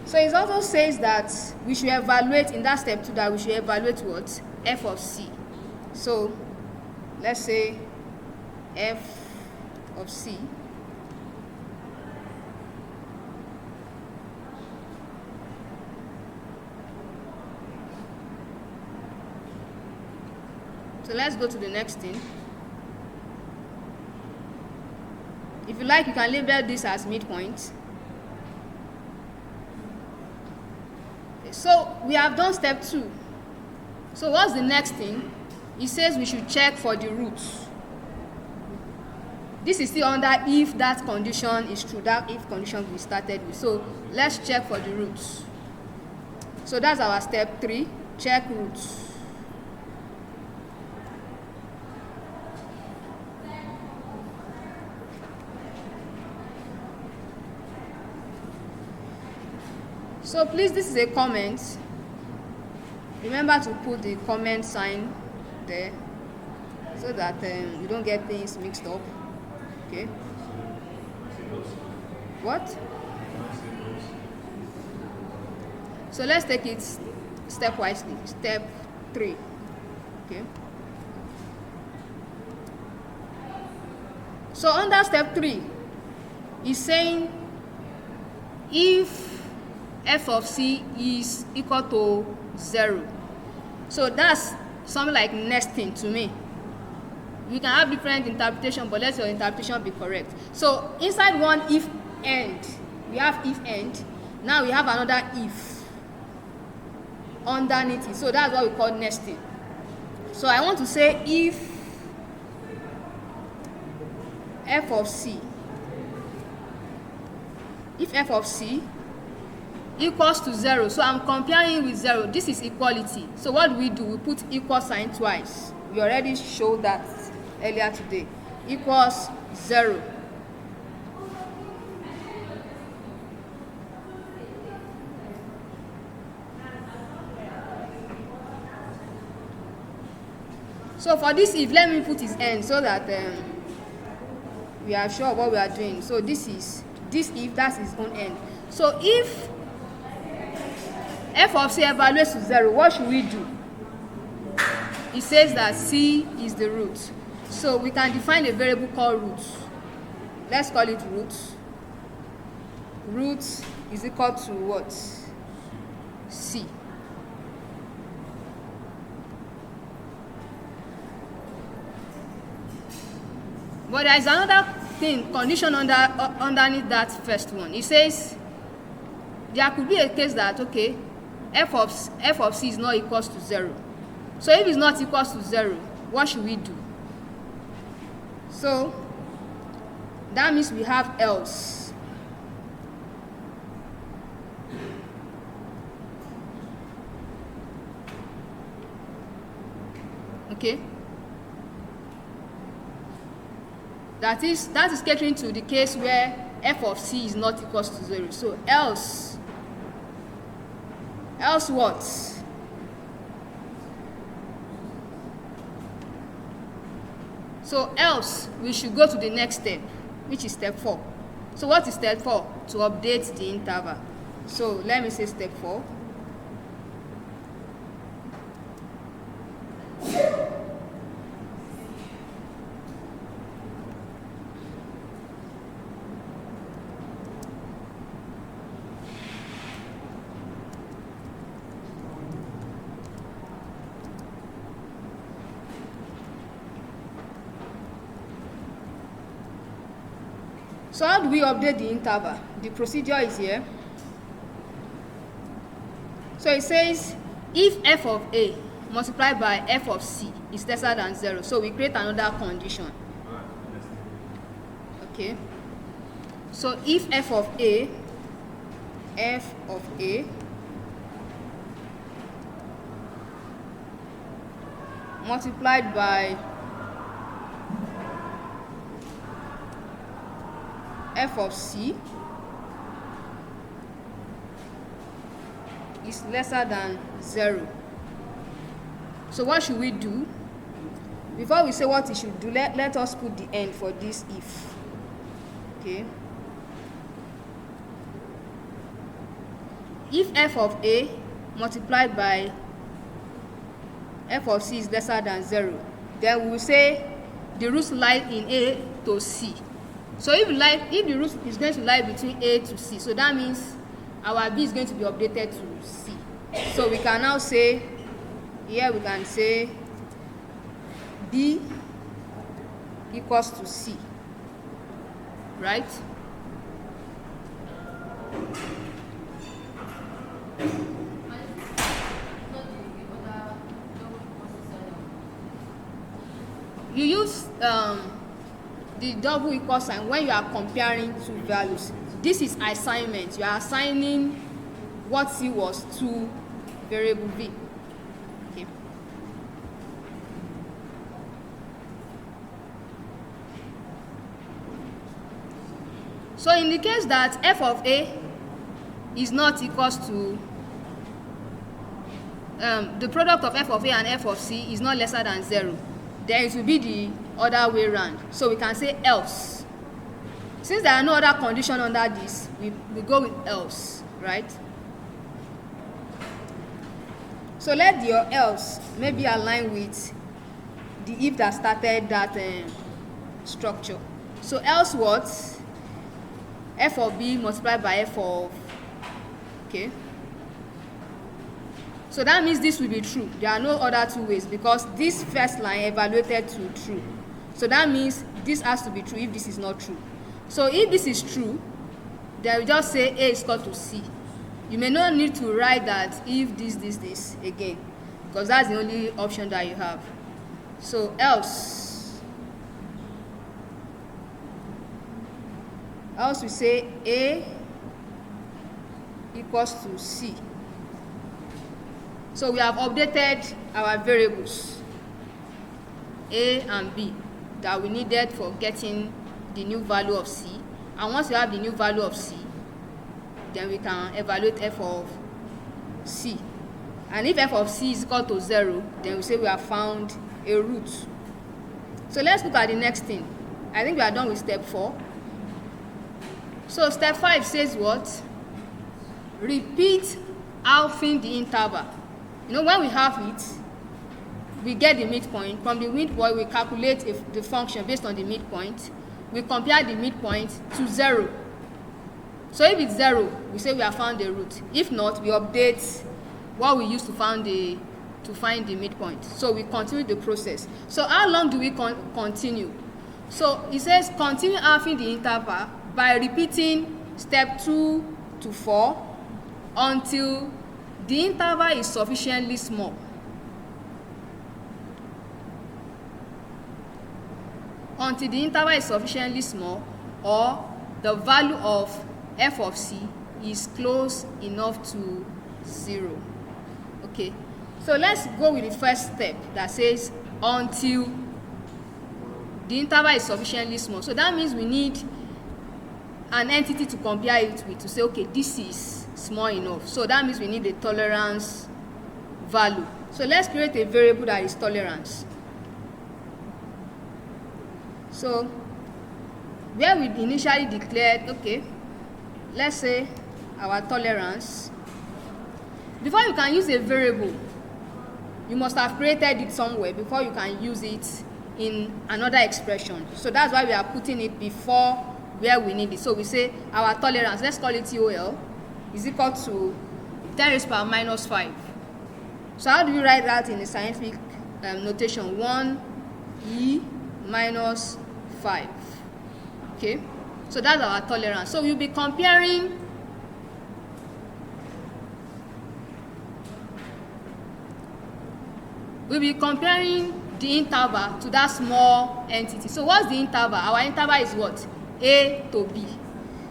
So it also says that we should evaluate, in that step 2, that we should evaluate what? F of C. So let's say f of C so let's go to the next thing. If you like, you can label this as midpoint. So we have done step 2. So what's the next thing? It says we should check for the roots. This is still under if that condition is true, that if condition we started with. So let's check for the roots. So that's our step 3, check roots. So please, this is a comment. Remember to put the comment sign there so that you don't get things mixed up. Okay. What? So let's take it stepwise. Step 3. Okay. So under step 3, it's saying if f of C is equal to 0. So that's something like nesting to me. We can have different interpretation, but let your interpretation be correct. So inside one if end, we have if end. Now we have another if underneath it. So that's what we call nesting. So I want to say if f of C equals to 0, so I'm comparing with 0. This is equality. So what do? We put equal sign twice. We already showed that earlier today. Equals 0. So for this if, let me put its end so that we are sure of what we are doing. So this if, that's its own end. So if f of C evaluates to 0, what should we do? It says that C is the root. So we can define a variable called root. Let's call it root. Root is equal to what? C. But there is another thing, condition underneath that first one. It says there could be a case that, okay, f of C is not equals to 0. So if it's not equals to 0, what should we do? So that means we have else. Okay. That is catering to the case where f of c is not equals to 0. So else what? So else we should go to the next step, which is step 4. So what is step 4? To update the interval. So let me say step 4. So how do we update the interval? The procedure is here. So it says if f of a multiplied by f of c is lesser than 0. So we create another condition. Okay. So if f of a multiplied by f of c is lesser than 0. So what should we do? Before we say what we should do, let us put the end for this if. Okay. If f of a multiplied by f of c is lesser than 0, then we will say the roots lie in a to c. So if the root is going to lie between a to c, so that means our b is going to be updated to c. So we can now say, here we can say b equals to c, right? You use the double equal sign when you are comparing two values. This is assignment. You are assigning what c was to variable b. Okay. So in the case that f of a is not equals to the product of f of a and f of c is not lesser than 0, then it will be the other way around. So we can say else. Since there are no other condition under this, we go with else, right? So let your else maybe align with the if that started that structure. So else what? F of b multiplied by f of, okay. So that means this will be true. There are no other two ways because this first line evaluated to true. So that means this has to be true if this is not true. So if this is true, then we just say a is equal to c. You may not need to write that if this again, because that's the only option that you have. So else we say a equals to c. So we have updated our variables a and b that we needed for getting the new value of c. And once we have the new value of c, then we can evaluate f of c. And if f of c is equal to 0, then we say we have found a root. So let's look at the next thing. I think we are done with step 4. So step 5 says what? Repeat halving the interval. You know, when we have it, we get the midpoint. From the midpoint, we calculate the function based on the midpoint. We compare the midpoint to 0. So if it's 0, we say we have found the root. If not, we update what we used to find the midpoint. So we continue the process. So how long do we continue? So it says continue halving the interval by repeating step 2 to 4 until the interval is sufficiently small. Until the interval is sufficiently small, or the value of f of c is close enough to 0. Okay, so let's go with the first step that says until the interval is sufficiently small. So that means we need an entity to compare it with to say, okay, this is small enough. So that means we need a tolerance value. So let's create a variable that is tolerance. So where we initially declared, okay, let's say our tolerance. Before you can use a variable, you must have created it somewhere before you can use it in another expression. So that's why we are putting it before where we need it. So we say our tolerance, let's call it TOL, is equal to 10 raised power minus 5. So how do you write that in a scientific notation? 1e minus 5. Okay, so that's our tolerance. So we'll be comparing the interval to that small entity. So what's the interval? Our interval is what? A to B.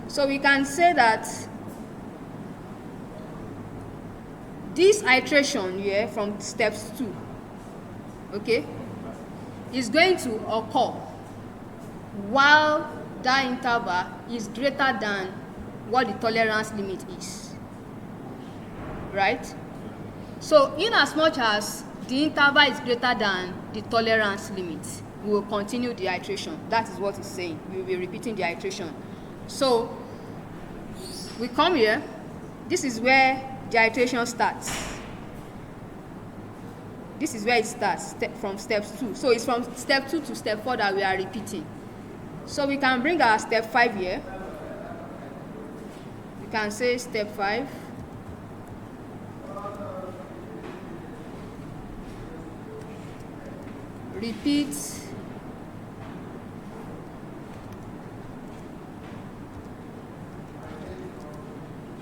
So we can say that this iteration here from steps 2, okay, is going to occur while that interval is greater than what the tolerance limit is, right? So in as much as the interval is greater than the tolerance limit, we will continue the iteration. That is what it's saying. We will be repeating the iteration. So we come here. This is where the iteration starts. This is where it starts, from step 2. So it's from step 2 to step 4 that we are repeating. So we can bring our step 5 here. We can say step 5. Repeat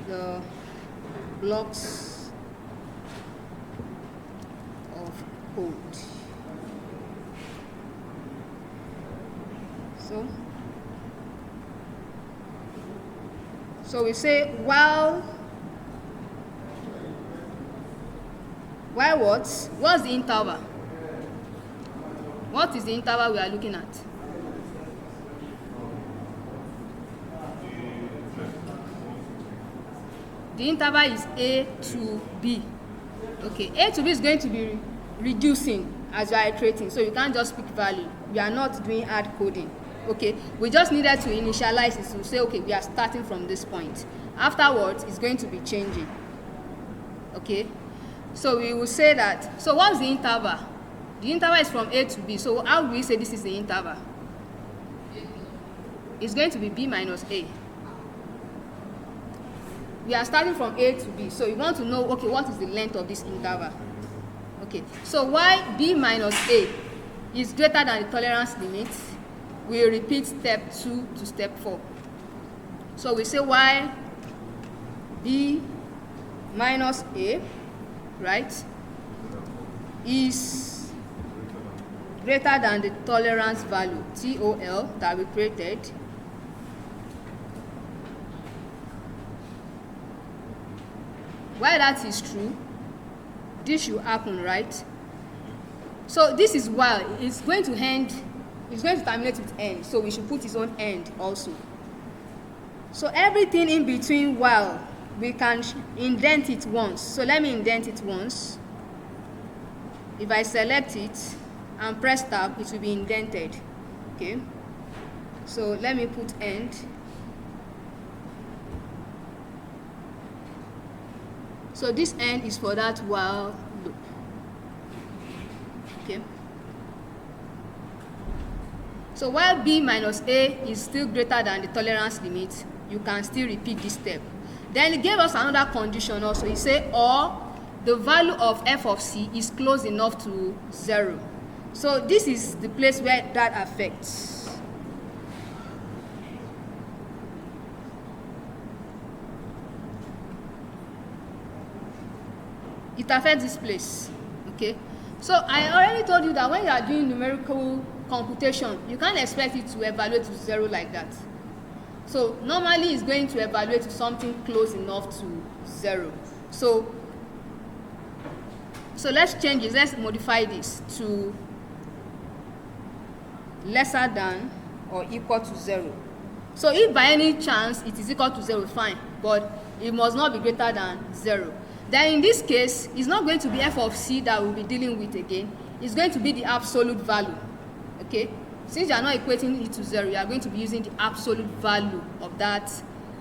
the blocks of code. So we say while what? What's the interval? What is the interval we are looking at? The interval is A to B. Okay, A to B is going to be reducing as you are iterating, so you can't just pick value. We are not doing hard coding. Okay, we just needed to initialize it to say, okay, we are starting from this point. Afterwards, it's going to be changing. Okay, so we will say that. So what's the interval? The interval is from A to B. So how do we say this is the interval? It's going to be B minus A. We are starting from A to B. So you want to know, okay, what is the length of this interval? Okay, so why B minus A is greater than the tolerance limit, we repeat step 2 to step 4. So we say why B minus A, right, is greater than the tolerance value, TOL, that we created. Why that is true, this should happen, right? So this is while it's going to end, it's going to terminate with end, so we should put its own end also. So everything in between while, we can indent it once. So let me indent it once. If I select it and press tab, it will be indented. Okay, so let me put end. So this end is for that while loop. Okay, so while B minus A is still greater than the tolerance limit, you can still repeat this step. Then it gave us another condition also. It said, or the value of f of c is close enough to 0. So this is the place where that affects. It affects this place. Okay, so I already told you that when you are doing numerical computation, you can't expect it to evaluate to 0 like that. So normally it's going to evaluate to something close enough to 0. So let's change it. Let's modify this to lesser than or equal to 0. So if by any chance it is equal to 0, fine, but it must not be greater than 0. Then in this case, it's not going to be f of c that we'll be dealing with again. It's going to be the absolute value. Okay? Since you are not equating it to 0, you are going to be using the absolute value of that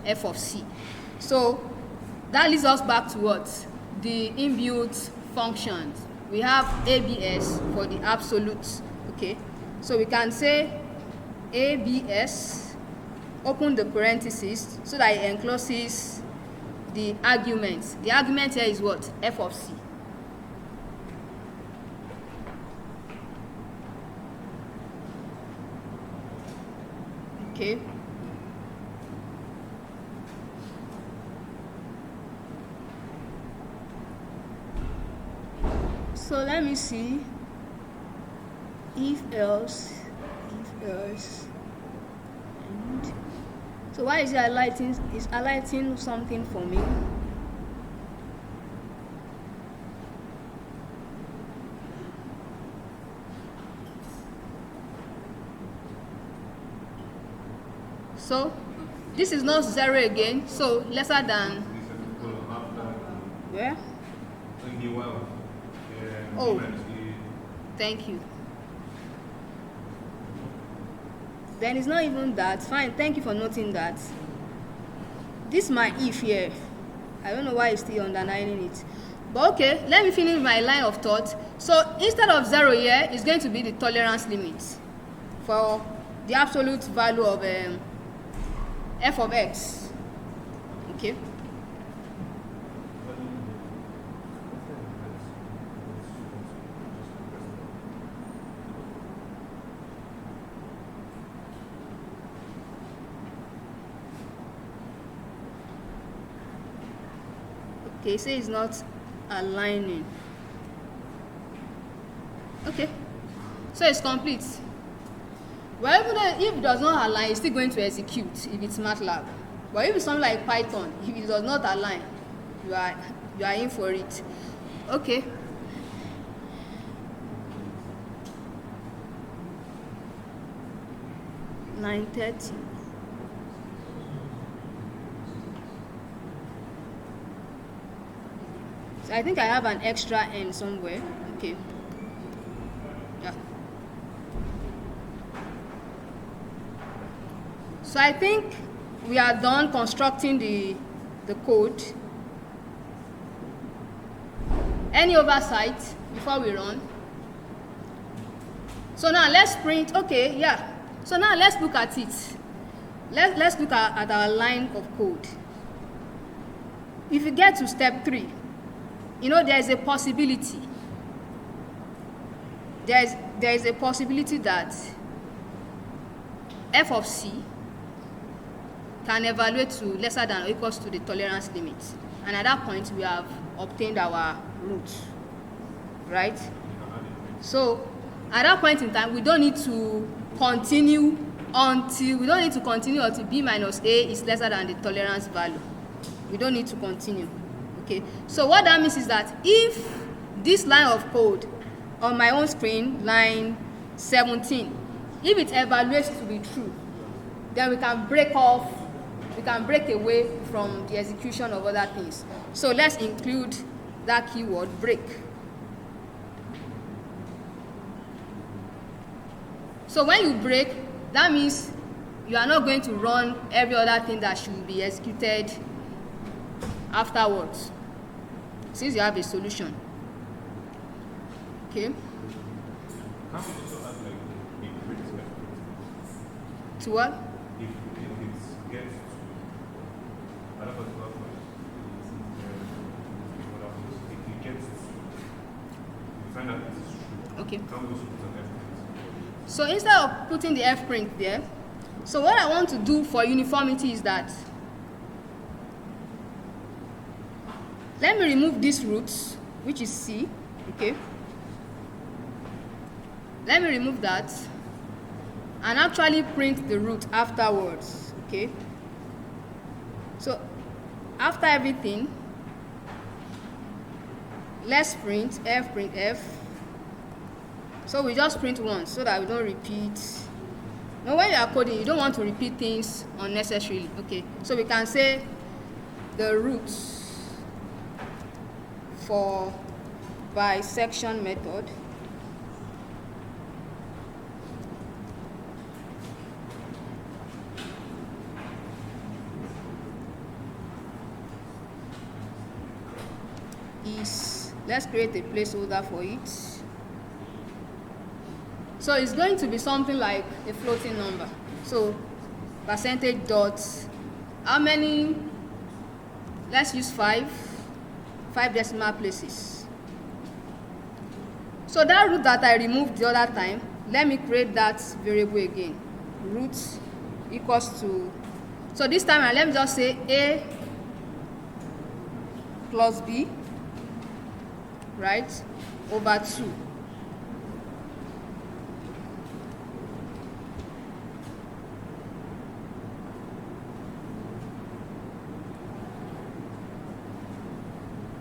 f of c. So that leads us back to what? The inbuilt functions. We have abs for the absolute. Okay? So we can say abs, open the parentheses so that it encloses the argument. The argument here is what? F of c. Okay. So let me see. If else, and so why is it highlighting? Is highlighting something for me? So this is not 0 again, so lesser than where? Oh, thank you. Then it's not even that. Fine, thank you for noting that. This my if here. I don't know why it's still underlining it. But okay, let me finish my line of thought. So instead of 0 here, it's going to be the tolerance limit for the absolute value of f of x. Okay. Okay, so it's not aligning. Okay, so it's complete. Well, even if it does not align, it's still going to execute if it's Matlab. But if it's something like Python, if it does not align, you are in for it. Okay. (9:30). So I think I have an extra n somewhere. Okay. Yeah. So I think we are done constructing the code. Any oversight before we run? So now let's print. Okay, yeah. So now let's look at it. Let's look at our line of code. If you get to step 3, you know there is a possibility. There is a possibility that f of c can evaluate to lesser than or equals to the tolerance limit, and at that point we have obtained our root, right? So at that point in time we don't need to continue until b minus a is lesser than the tolerance value. We don't need to continue. Okay, so what that means is that if this line of code on my own screen, line 17, if it evaluates to be true, then we can break away from the execution of other things. So let's include that keyword break. So when you break, that means you are not going to run every other thing that should be executed afterwards, since you have a solution. Okay. To what? If it gets to another particular point, if it gets to, you find out it is true. Okay. Can we also put an F print? So instead of putting the F print there, so what I want to do for uniformity is that let me remove this root, which is C. Okay. Let me remove that and actually print the root afterwards. Okay. So after everything, let's print F. So we just print once so that we don't repeat Now, when you are coding, you don't want to repeat things unnecessarily. Okay, so we can say the roots for bisection method is, let's create a placeholder for it. So it's going to be something like a floating number. So percentage dot, how many, let's use 5 decimal places. So that root that I removed the other time, let me create that variable again. Root equals to, so this time let me just say A plus B, right, over 2.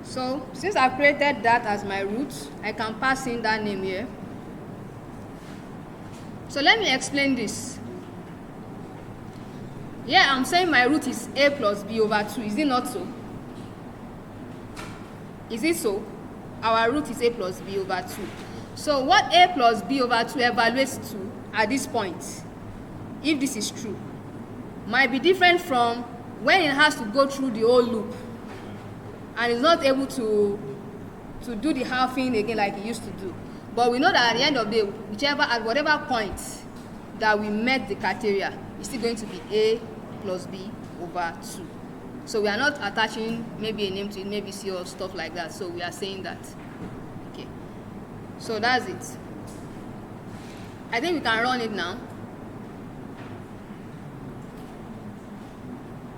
So since I've created that as my root, I can pass in that name here. So let me explain this. Yeah, I'm saying my root is A plus B over 2. Is it not so? Is it so? Our root is A plus B over 2. So what A plus B over 2 evaluates to at this point, if this is true, might be different from when it has to go through the whole loop and is not able to do the halving again like it used to do. But we know that at the end of the day, at whatever point that we met the criteria, it's still going to be A plus B over 2. So we are not attaching maybe a name to it, maybe C or stuff like that. So we are saying that. Okay. So that's it. I think we can run it now.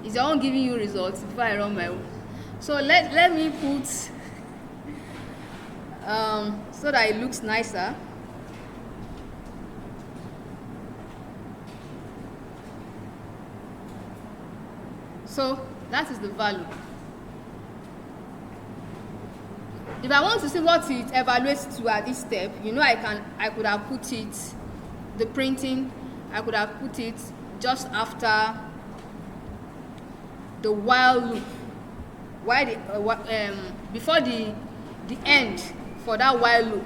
Is your own giving you results before I run my own? So let me put so that it looks nicer. So that is the value. If I want to see what it evaluates to at this step, you know, I could have put it, the printing, I could have put it just after the while loop. Before the end for that while loop,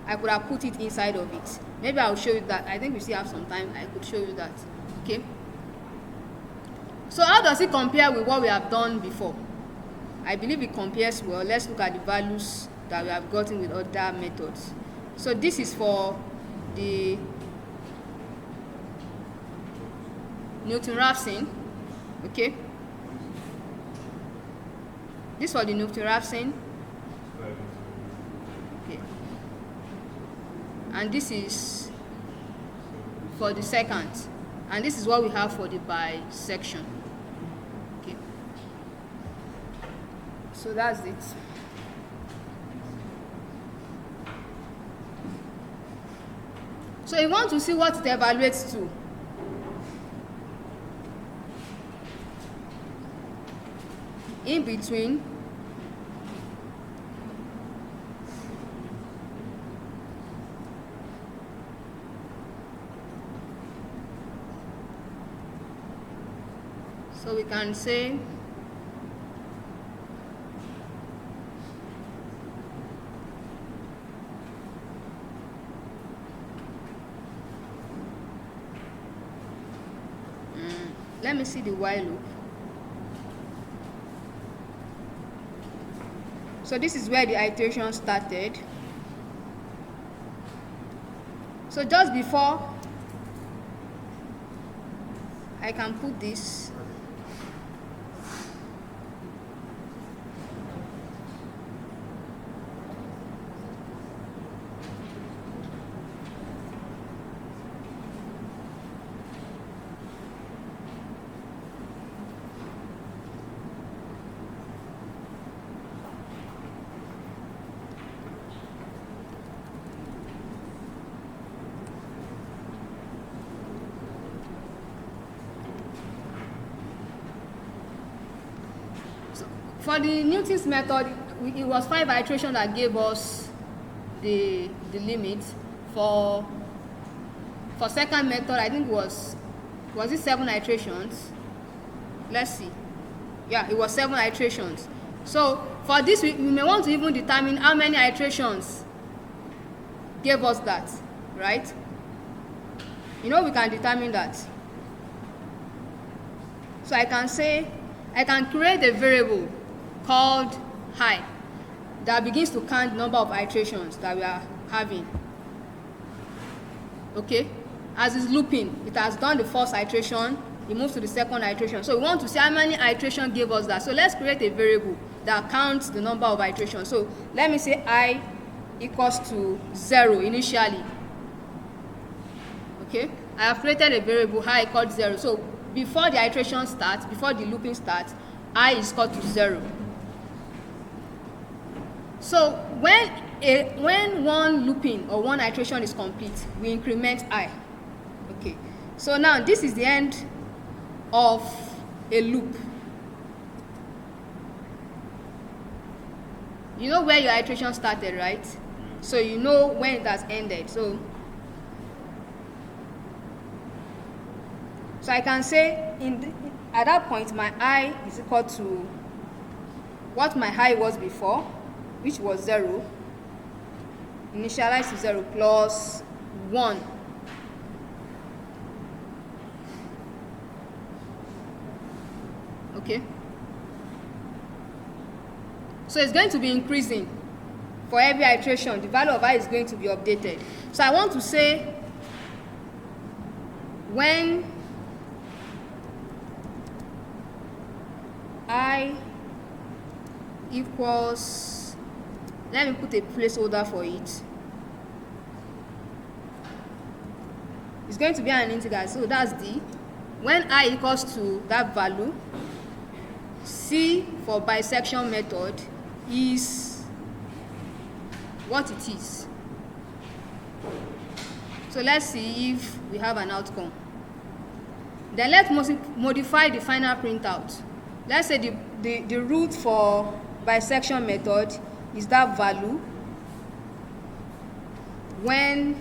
I could have put it inside of it. Maybe I'll show you that. I think we still have some time. I could show you that. Okay. So how does it compare with what we have done before? I believe it compares well. Let's look at the values that we have gotten with other methods. So this is for the Newton-Raphson. Okay. This for the Newton-Raphson. Okay. And this is for the second. And this is what we have for the bisection. Okay. So that's it. So you want to see what it evaluates to. In between so we can say let me see the while loop. So this is where the iteration started. So just before I can put this, for the Newton's method, it was 5 iterations that gave us the limit. For for second method, I think was it 7 iterations? Let's see. Yeah, it was 7 iterations. So for this, we may want to even determine how many iterations gave us that, right? We can determine that. So I can create a variable called I that begins to count the number of iterations that we are having. Okay? As it's looping, it has done the first iteration, it moves to the second iteration. So we want to see how many iterations gave us that. So let's create a variable that counts the number of iterations. So let me say I equals to 0 initially. Okay? I have created a variable I equals 0. So before the iteration starts, before the looping starts, I is equal to 0. So when one looping or one iteration is complete, we increment I. Okay. So now this is the end of a loop. You know where your iteration started, right? So you know when it has ended. So I can say at that point my I is equal to what my I was before, which was 0, initialized to 0 plus 1. Okay. So it's going to be increasing for every iteration. The value of I is going to be updated. So I want to say when I equals, let me put a placeholder for it. It's going to be an integer, so that's D. When I equals to that value, C for bisection method is what it is. So let's see if we have an outcome. Then let's modify the final printout. Let's say the root for bisection method is that value when,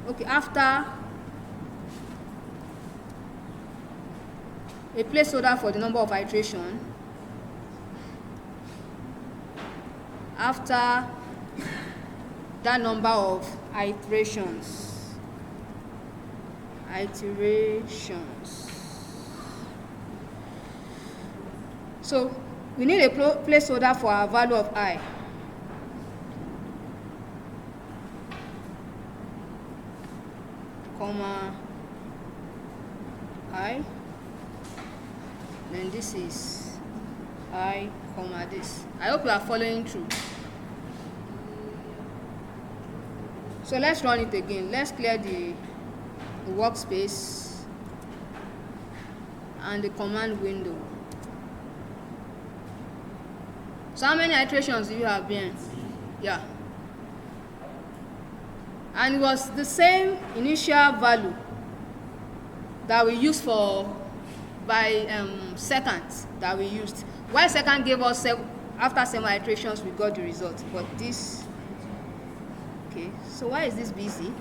okay, after a placeholder for the number of iteration, after that number of iterations. So we need a placeholder for our value of I. Comma I. Then this is I, comma this. I hope you are following through. So let's run it again. Let's clear the workspace and the command window. So how many iterations do you have been? Yeah. And it was the same initial value that we used for by seconds that we used. While second gave us after 7 iterations we got the result, but this, okay, so why is this busy?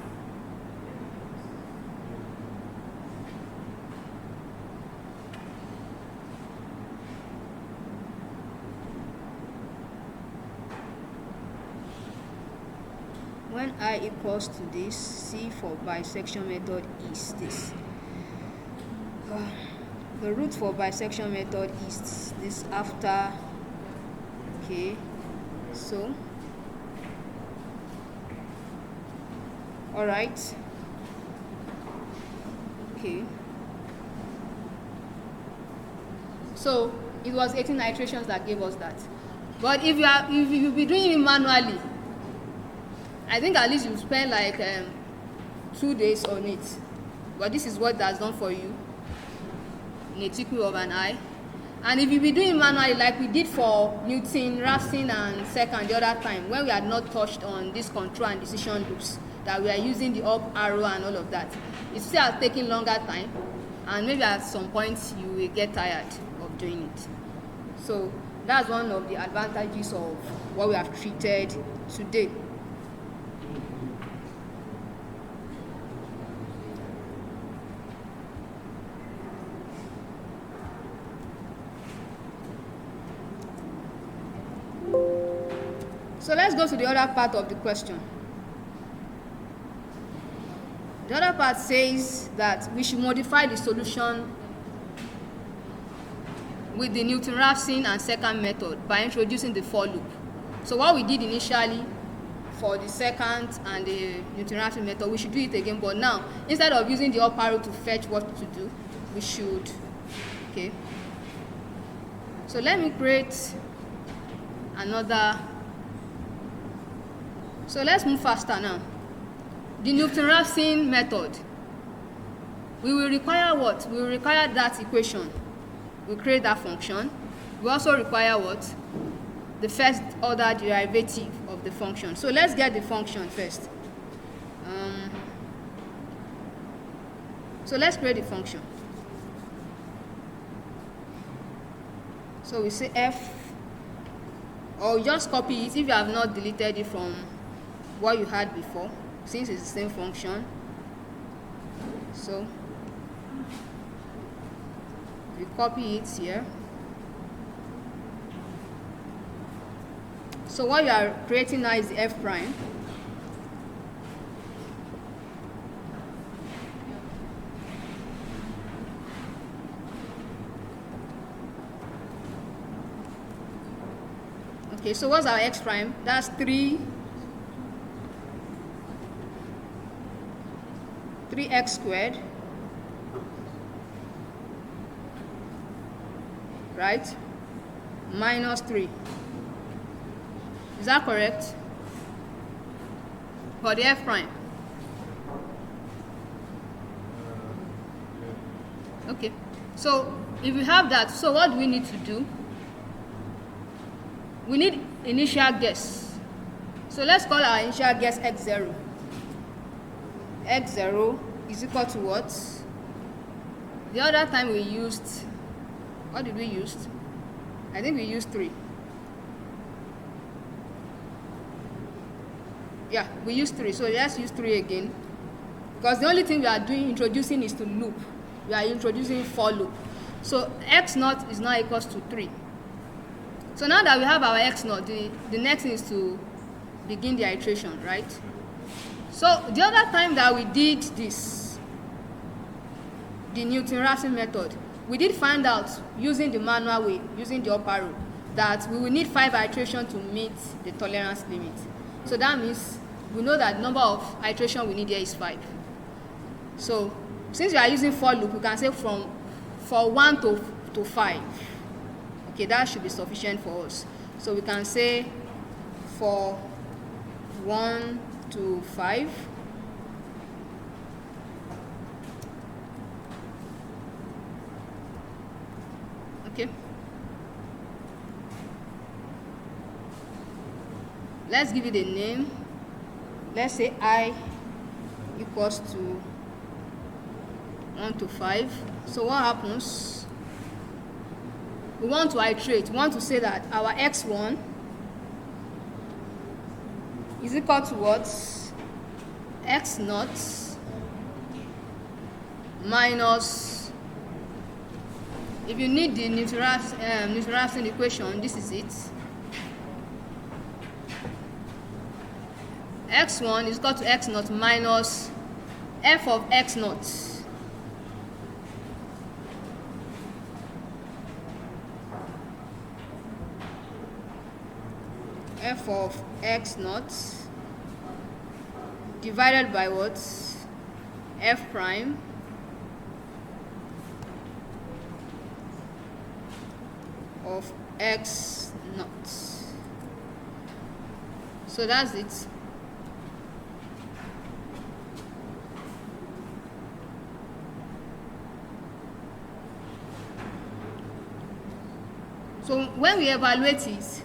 When I equals to this, C for bisection method is this. The root for bisection method is this after. Okay, so all right. Okay, so it was 18 iterations that gave us that. But if you be doing it manually, I think at least you spend like 2 days on it. But this is what that's done for you in a tickle of an eye. And if you be doing manually like we did for Newton, Racine, and second the other time, when we had not touched on this control and decision loops, that we are using the up arrow and all of that, it still has taken longer time, and maybe at some point you will get tired of doing it. So that's one of the advantages of what we have treated today. So let's go to the other part of the question. The other part says that we should modify the solution with the Newton-Raphson and second method by introducing the for loop. So what we did initially for the second and the Newton-Raphson method, we should do it again, but now instead of using the up arrow to fetch what to do, we should, okay. So let me create another. So let's move faster now. The Newton-Raphson method, we will require what? We will require that equation. We create that function. We also require what? The first order derivative of the function. So let's get the function first. So let's create the function. So we say f, or just copy it if you have not deleted it from what you had before, since it's the same function. So we copy it here. So what you are creating now is the f prime. Okay, so what's our x prime? That's 3x squared, right, minus 3. Is that correct? For the f prime. Okay, so if we have that, so what do we need to do? We need initial guess. So let's call our initial guess x0. X0 is equal to what? The other time we used, what did we use? I think we used 3. Yeah, we used 3. So let's use 3 again. Because the only thing we are doing, introducing, is to loop. We are introducing for loop. So x0 is now equals to 3. So now that we have our x0, the next thing is to begin the iteration, right? So the other time that we did this, the Newton-Raphson method, we did find out using the manual way, using the up arrow, that we will need 5 iterations to meet the tolerance limit. So that means we know that the number of iterations we need here is 5. So since we are using for loop, we can say for 1 to 5. Okay, that should be sufficient for us. So we can say for 1 to 5. Okay. Let's give it a name. Let's say I equals to 1 to 5. So what happens? We want to iterate. We want to say that our x1 is equal to what? x0 minus, if you need the Newton-Raphson equation, this is it. x1 is equal to x0 minus f of x0. F of x0 divided by what? F prime of x0. So that's it. So when we evaluate it,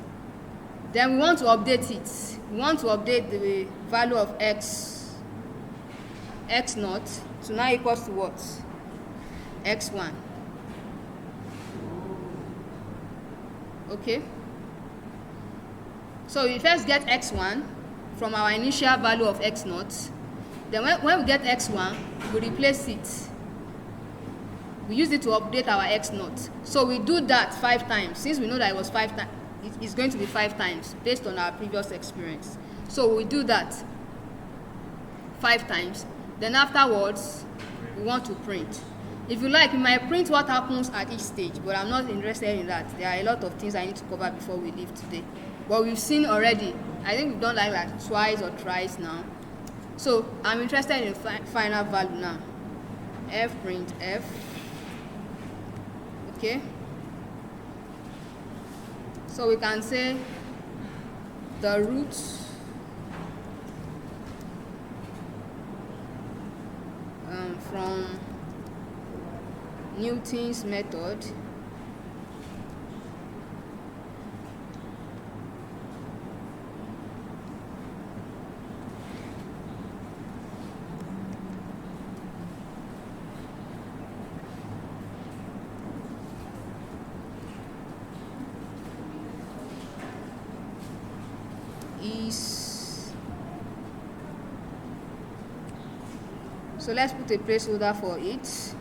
then we want to update it. We want to update the value of x0 to now equals to what? x1. Okay. So we first get x1 from our initial value of x0. Then when we get x1, we replace it. We use it to update our x0. So we do that 5 times. Since we know that it was 5 times, it's going to be 5 times based on our previous experience. So we do that 5 times. Then afterwards, we want to print. If you like, we might print what happens at each stage, but I'm not interested in that. There are a lot of things I need to cover before we leave today. But we've seen already, I think we've done like twice or thrice now. So I'm interested in the final value now. F print F. Okay. So we can say the root from Newton's method is, so let's put a placeholder for it.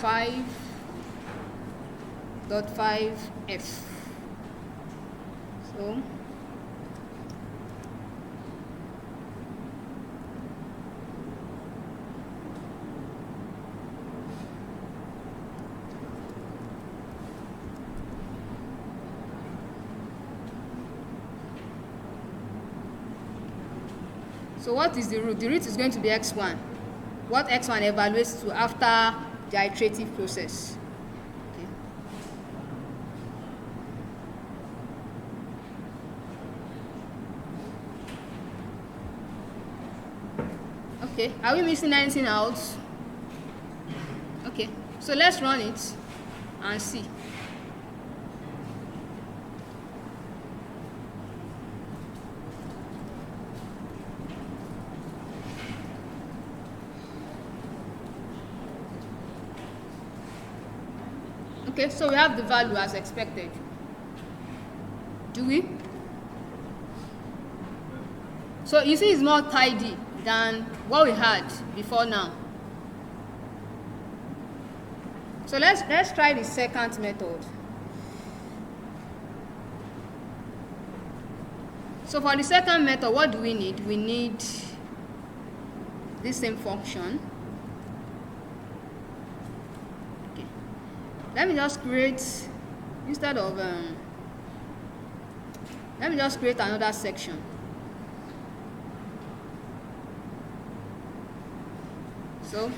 5.5f. So what is the root? The root is going to be x1. What x1 evaluates to after the iterative process. Okay, are we missing anything else? Okay, so let's run it and see. Okay, so we have the value as expected. Do we? So you see it's more tidy than what we had before now. So let's try the second method. So for the second method, what do we need? We need this same function. Okay. Let me just create, instead of let me just create another section. So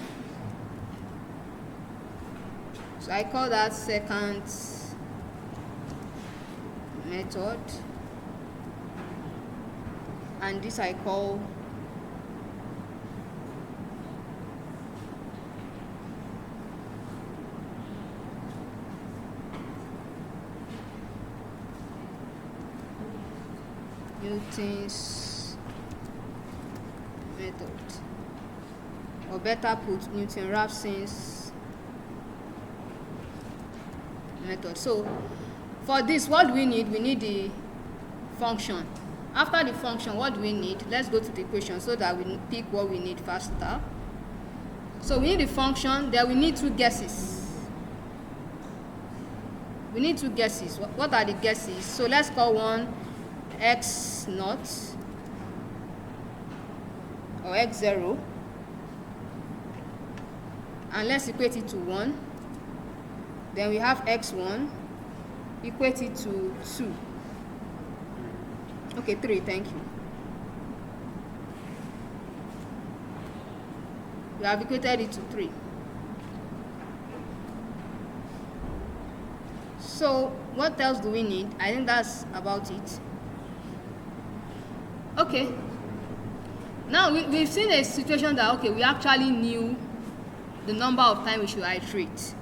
I call that second method, and this I call Newton's method, or better put, Newton-Raphson's method. So for this, what do we need? We need the function. After the function, what do we need? Let's go to the equation so that we pick what we need faster. So we need the function, then we need 2 guesses. We need 2 guesses. What are the guesses? So let's call one x0 or x0, and let's equate it to 1. Then we have x1, equate it to 2. Okay, 3, thank you. We have equated it to 3. So what else do we need? I think that's about it. Okay. Now we've seen a situation that, okay, we actually knew the number of times we should iterate.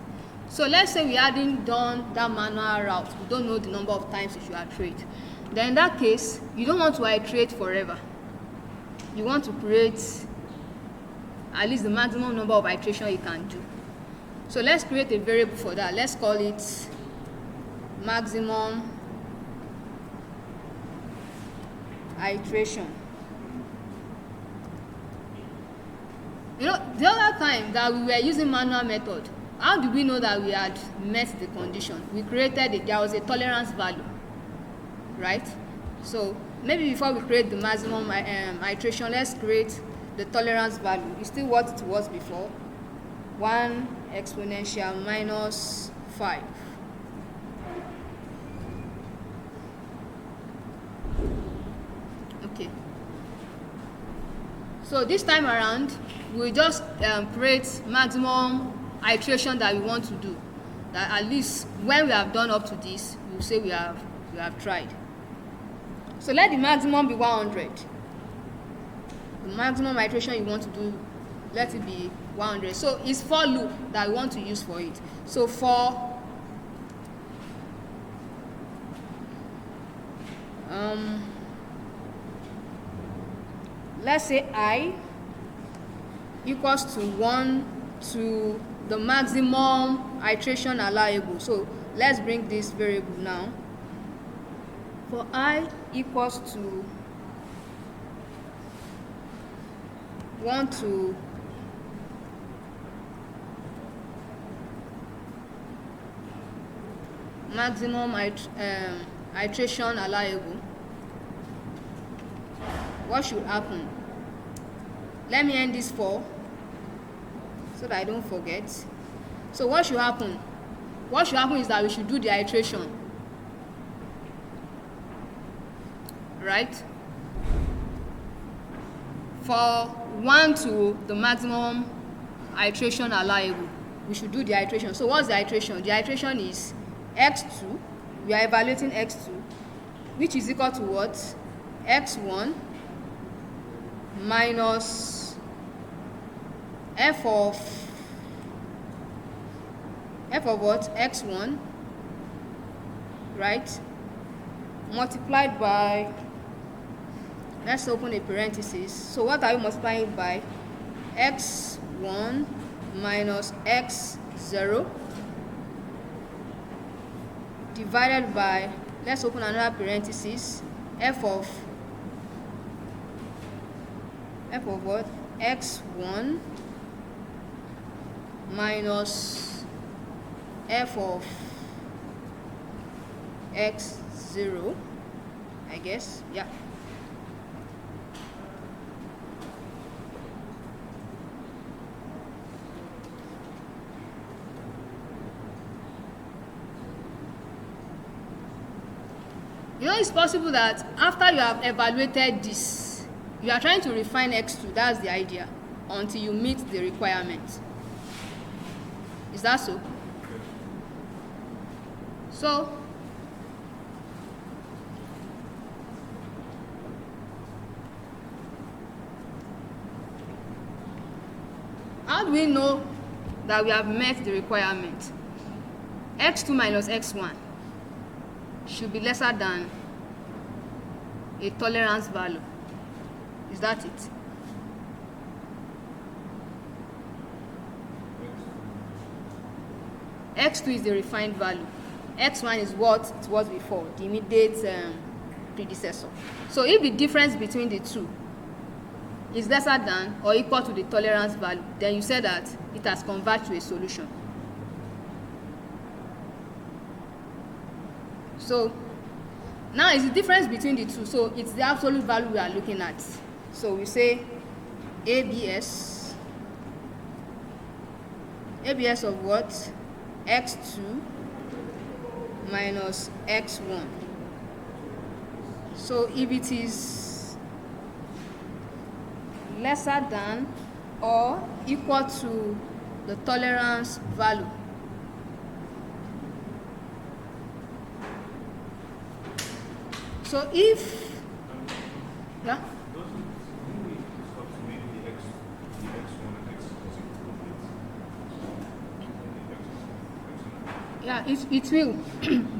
So let's say we hadn't done that manual route. We don't know the number of times we should iterate. Then in that case, you don't want to iterate forever. You want to create at least the maximum number of iterations you can do. So let's create a variable for that. Let's call it maximum iteration. You know, the other time that we were using manual method, How do we know that we had met the condition? We created it, there was a tolerance value, right? So maybe before we create the maximum iteration, let's create the tolerance value. It's still what it was before, 1 exponential minus 5. Okay, so this time around we just create maximum iteration that we want to do, that at least when we have done up to this, we'll say we have tried. So let the maximum be 100. The maximum iteration you want to do, let it be 100. So it's for loop that we want to use for it. So for let's say I equals to 1 to the maximum iteration allowable. So let's bring this variable now. For I equals to 1 to maximum iteration allowable, what should happen? Let me end this for so that I don't forget. So what should happen? What should happen is that we should do the iteration, right? For 1 to the maximum iteration allowable, we should do the iteration. So what's the iteration? The iteration is x2. We are evaluating x2, which is equal to what? x1 minus f of what? x1, right? Multiplied by, let's open a parenthesis. So what are we multiplying by? x1 minus x0 divided by, let's open another parenthesis, f of what? x1 minus f of x0, I guess, yeah. You know, it's possible that after you have evaluated this, you are trying to refine x2, that's the idea, until you meet the requirement. Is that so? So how do we know that we have met the requirement? x2 minus x1 should be lesser than a tolerance value. Is that it? x2 is the refined value. x1 is what it was before, the immediate predecessor. So if the difference between the two is lesser than or equal to the tolerance value, then you say that it has converged to a solution. So now it's the difference between the two, so it's the absolute value we are looking at. So we say ABS of what? x2 minus x1. So if it is lesser than or equal to the tolerance value, so if, yeah? Yeah, it will.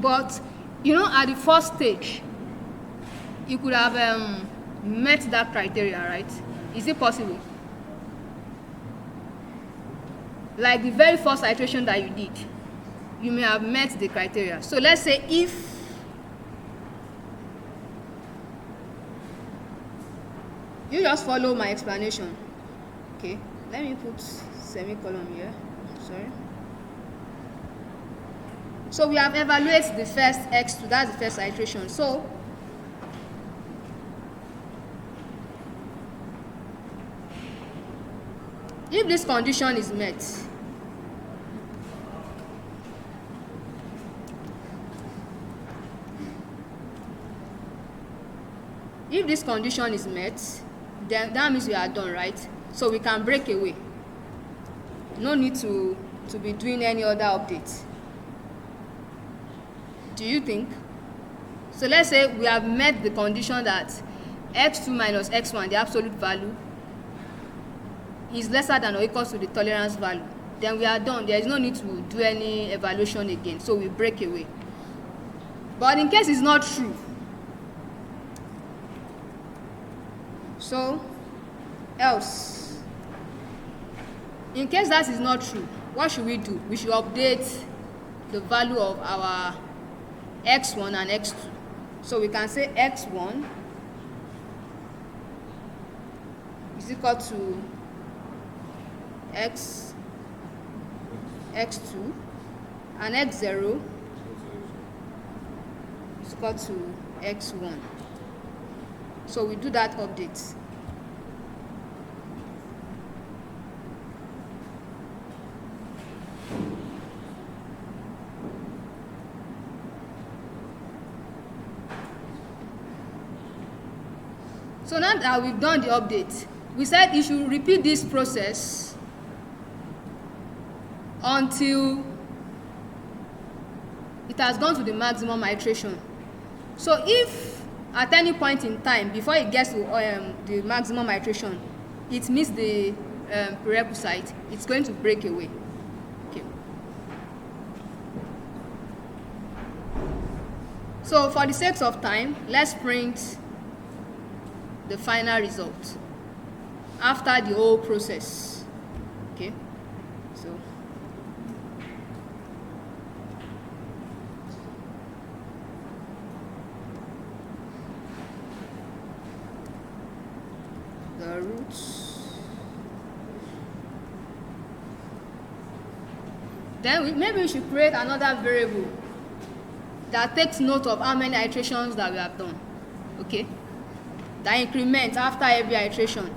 But, you know, at the first stage, you could have met that criteria, right? Is it possible? Like the very first iteration that you did, you may have met the criteria. So let's say if you just follow my explanation. Okay, let me put semicolon here. Sorry. So we have evaluated the first x2, that's the first iteration. So if this condition is met, then that means we are done, right? So we can break away. No need to be doing any other update. Do you think? So let's say we have met the condition that x2 minus x1, the absolute value, is lesser than or equal to the tolerance value. Then we are done. There is no need to do any evaluation again. So we break away. But in case it's not true, so else, in case that is not true, what should we do? We should update the value of our x1 and x2. So we can say x1 is equal to x2 and x0 is equal to x1. So we do that update. So now that we've done the update, we said you should repeat this process until it has gone to the maximum iteration. So if at any point in time before it gets to the maximum iteration it meets the prerequisite, it's going to break away. Okay. So for the sake of time, let's print the final result after the whole process. Okay, so the roots, then maybe we should create another variable that takes note of how many iterations that we have done. Okay, that increments after every iteration.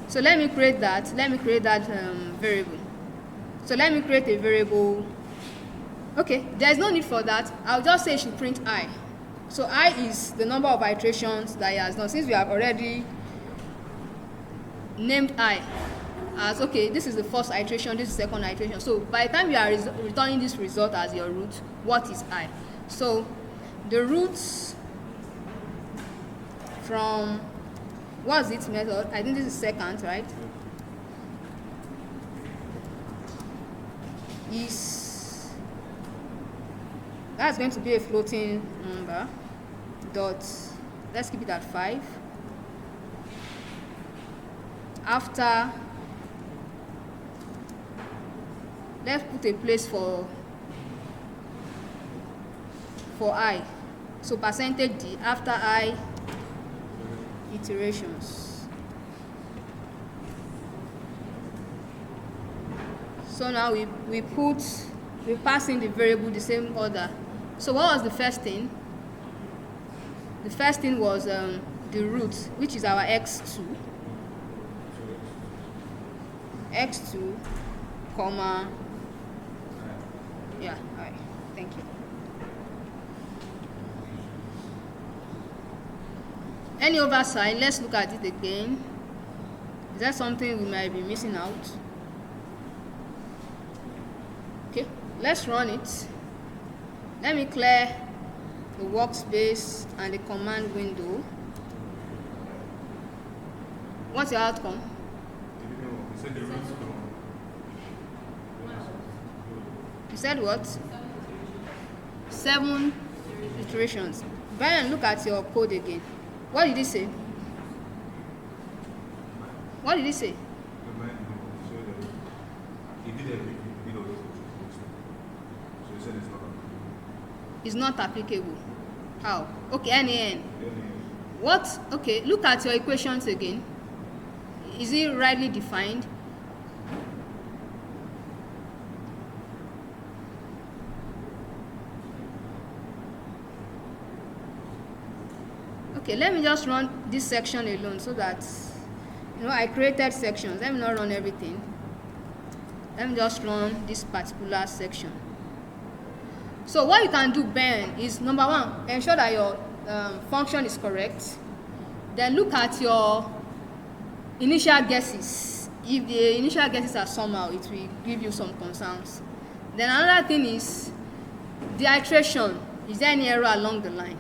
So let me create that variable. So let me create a variable. Okay, there's no need for that. I'll just say it should print I. So I is the number of iterations that it has done, since we have already named I as, okay, this is the first iteration, this is the second iteration. So by the time you are returning this result as your root, what is I? So the roots from, what's its method? I think this is second, right? Is, that's going to be a floating number, dot, let's keep it at 5. After, let's put a place for I. So percentage D after I iterations. So now we pass in the variable the same order. So what was the first thing? The first thing was the root, which is our x2, comma, yeah, all right, thank you. Any oversight? Let's look at it again. Is there something we might be missing out? Okay, let's run it. Let me clear the workspace and the command window. What's your outcome? You said what? 7 iterations. Brian, look at your code again. What did he say? What did he say? It's not applicable. How? Okay, NaN. What? Okay, look at your equations again. Is it rightly defined? Okay, let me just run this section alone so that, I created sections. Let me not run everything. Let me just run this particular section. So what you can do, Ben, is number one, ensure that your function is correct. Then look at your initial guesses. If the initial guesses are somehow, it will give you some concerns. Then another thing is the iteration. Is there any error along the line?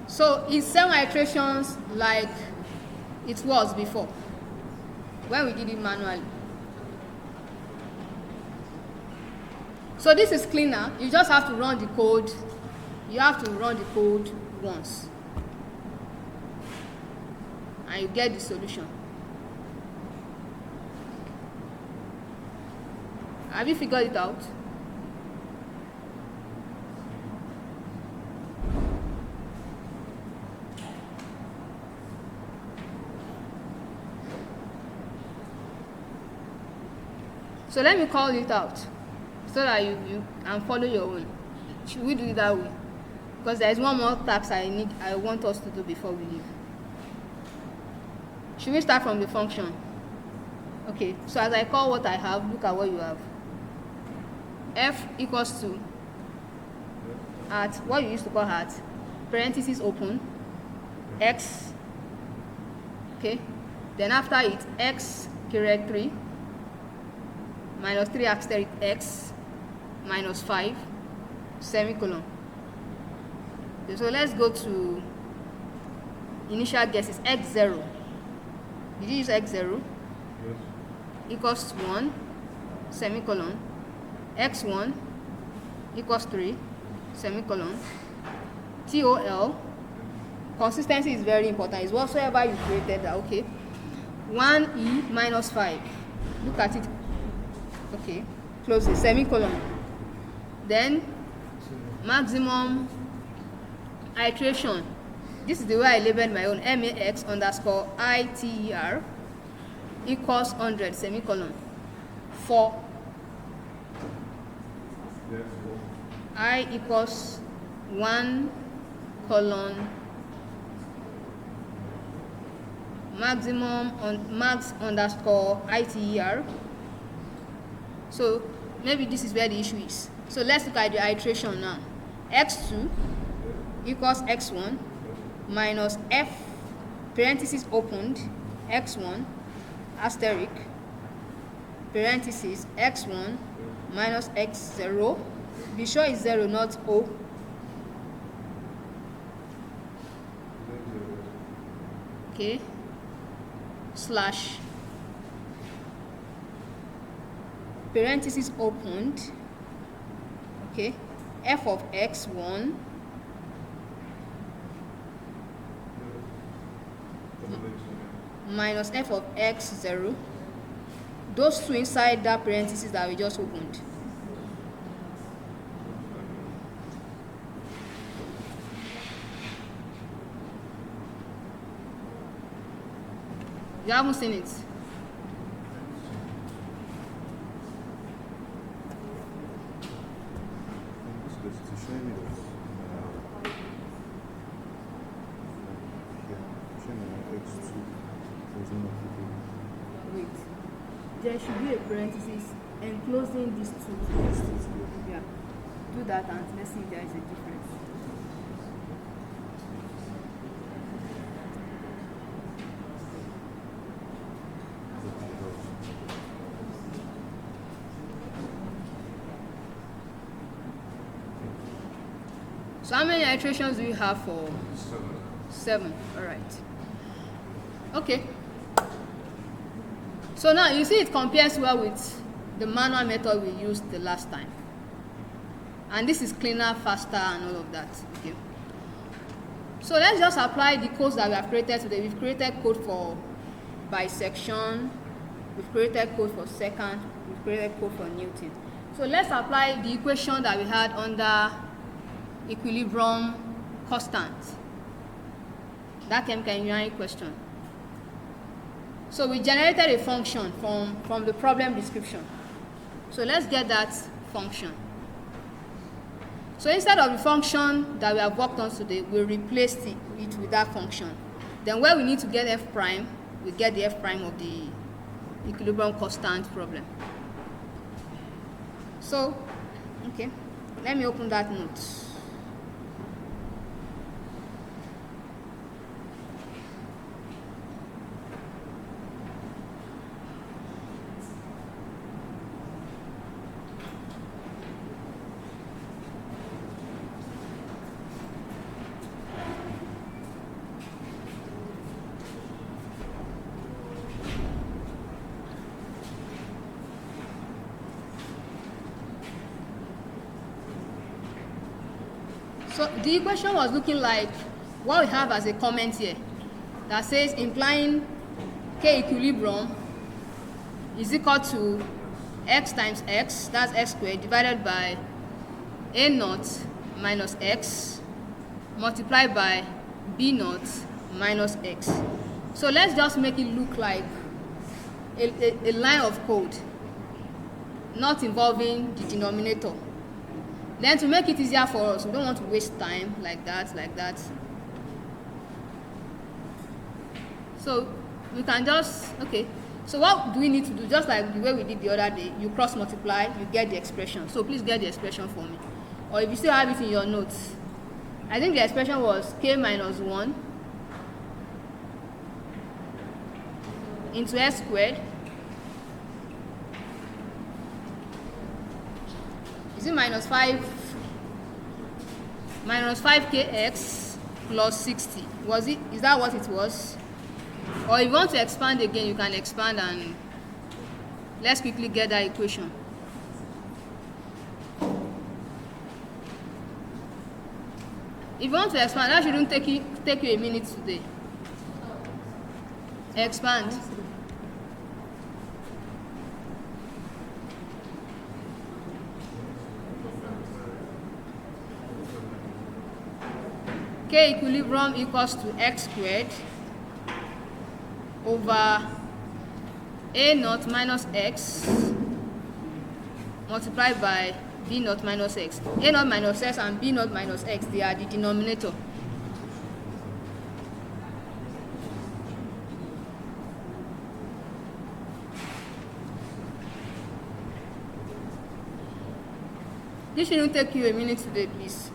So is 7 iterations like it was before when we did it manually? So this is cleaner. You just have to run the code. You have to run the code once, and you get the solution. Have you figured it out? So let me call it out so that you can follow your own. Should we do it that way? Because there is one more task I want us to do before we leave. Should we start from the function? Okay, so as I call what I have, look at what you have. F equals to at what you used to call at parentheses open x, okay, then after it x caret 3 minus 3 asterisk x minus 5 semicolon. Okay, so let's go to initial guesses. X0, did you use X0? Yes. Equals 1 semicolon, x1 equals 3 semicolon, TOL. Consistency is very important. It's whatsoever you created that. Okay, 1e minus 5, look at it. Okay, close the semicolon. Then maximum iteration. This is the way I labeled my own. max underscore iter equals 100 semicolon 4. Yes. I equals 1 colon maximum on max underscore iter. So maybe this is where the issue is. So let's look at the iteration now. X2 equals x1 minus f parentheses opened x1 asterisk parentheses x1 minus x0. Be sure it's 0, not O. Okay, slash parentheses opened, okay, f of x1 minus f of x0, those two inside that parentheses that we just opened. You haven't seen it. Wait, there should be a parenthesis enclosing these two. Yeah, do that and let's see if there is a difference. So how many iterations do you have for 7? All right. Okay. So now you see it compares well with the manual method we used the last time. And this is cleaner, faster, and all of that. Okay. So let's just apply the codes that we have created today. We've created code for bisection. We've created code for secant. We've created code for Newton. So let's apply the equation that we had under equilibrium constant. That chemical engineering question. So we generated a function from the problem description. So let's get that function. So instead of the function that we have worked on today, we replaced it with that function. Then where we need to get f prime, we get the f prime of the equilibrium constant problem. So, okay, let me open that note. So the equation was looking like what we have as a comment here that says implying K equilibrium is equal to x times x, that's x squared, divided by a naught minus x multiplied by b naught minus x. So let's just make it look like a line of code not involving the denominator. Then to make it easier for us, we don't want to waste time like that. So we can just, okay. So what do we need to do? Just like the way we did the other day, you cross multiply, you get the expression. So please get the expression for me. Or if you still have it in your notes, I think the expression was k minus 1 into s squared. Is it minus 5kx plus 60? Was it? Is that what it was? Or if you want to expand again, you can expand, and let's quickly get that equation. If you want to expand, that shouldn't take you a minute today. Expand. K equilibrium equals to x squared over a naught minus x multiplied by b naught minus x. A naught minus x and b naught minus x, they are the denominator. This shouldn't take you a minute today, please.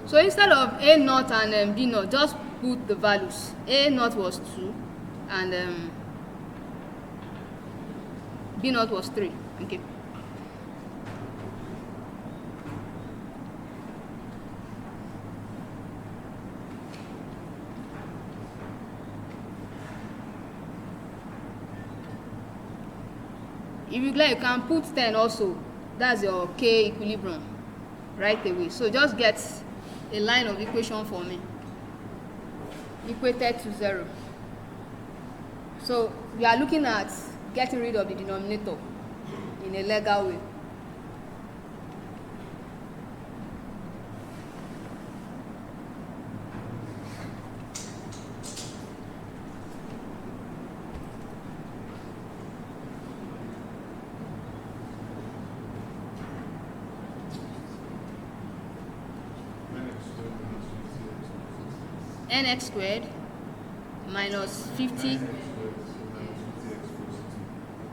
So instead of a naught and b naught, just put the values. A naught was 2 and b naught was 3. Okay. If you like, you can put 10 also. That's your K equilibrium right away. So just get a line of equation for me equated to 0. So we are looking at getting rid of the denominator in a legal way. Nx squared minus 50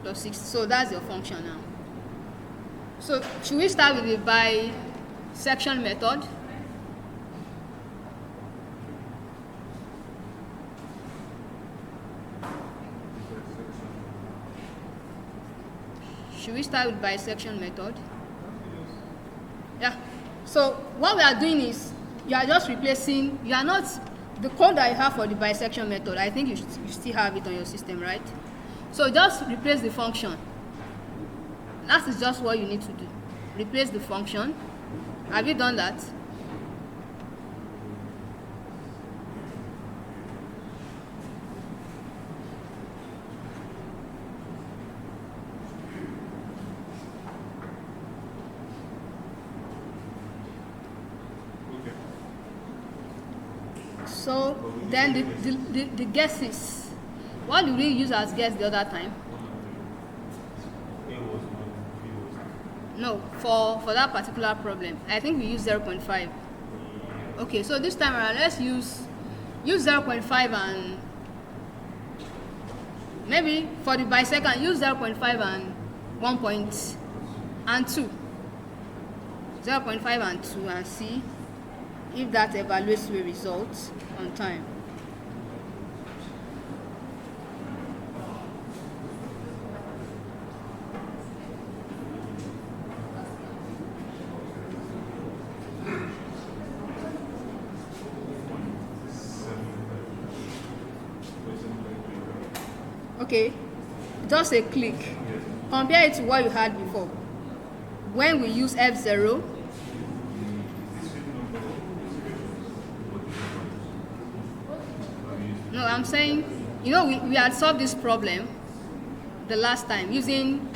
plus 60. So that's your function now. So should we start with the bisection method? Should we start with bisection method? Yeah. So what we are doing is you are just replacing, you are not the code that you have for the bisection method, I think you still have it on your system, right? So just replace the function. That is just what you need to do. Replace the function. Have you done that? So then the guesses. What did we use as guess the other time? No, for that particular problem, I think we used 0.5. Okay, so this time around, let's use 0.5 and maybe for the bisecond, use 0.5 and 1.2. 0.5 and 2 and see if that evaluates the result on time. Okay, just a click. Compare it to what you had before. When we use F0, no, I'm saying, we had solved this problem the last time using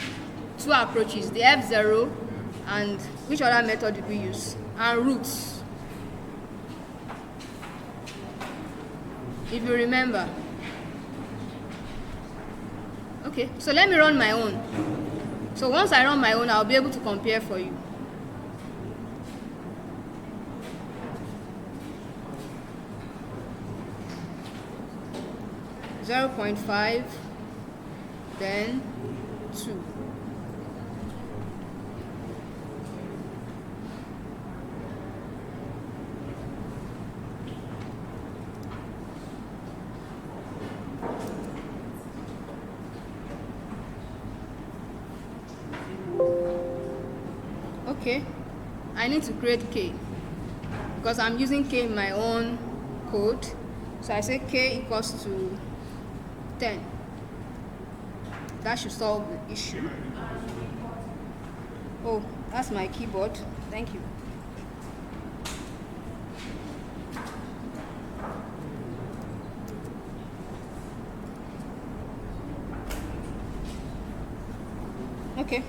two approaches, the F0 and which other method did we use? And roots. If you remember. Okay, so let me run my own. So once I run my own, I'll be able to compare for you. .5, then 2. Okay, I need to create K because I'm using K in my own code. So I say K equals to 10. That should solve the issue. Oh, that's my keyboard. Thank you. Okay,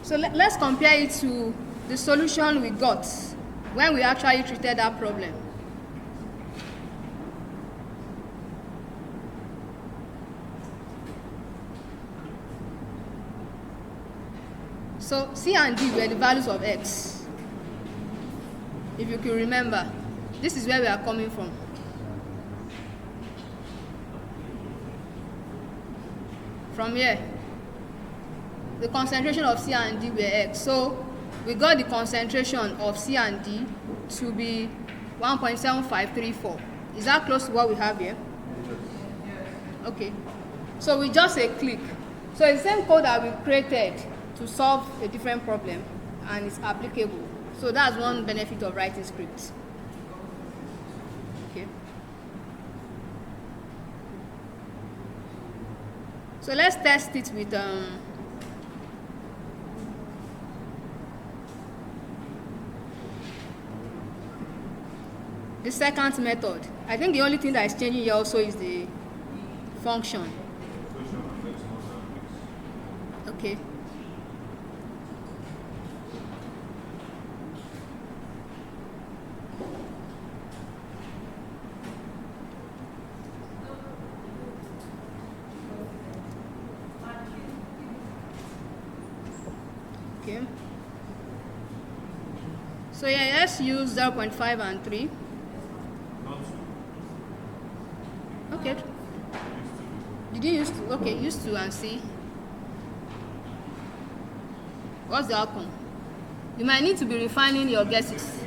so let's compare it to the solution we got when we actually treated that problem. So C and D were the values of X. If you can remember, this is where we are coming from. From here, the concentration of C and D were X. So we got the concentration of C and D to be 1.7534. Is that close to what we have here? Okay. So we just say click. So it's the same code that we created to solve a different problem, and it's applicable. So that's one benefit of writing scripts. Okay. So let's test it with the second method. I think the only thing that is changing here also is the function. Okay. Okay. So yeah, let's use 0.5 and 3. Okay. Did you use 2? Okay, use 2 and see. What's the outcome? You might need to be refining your guesses.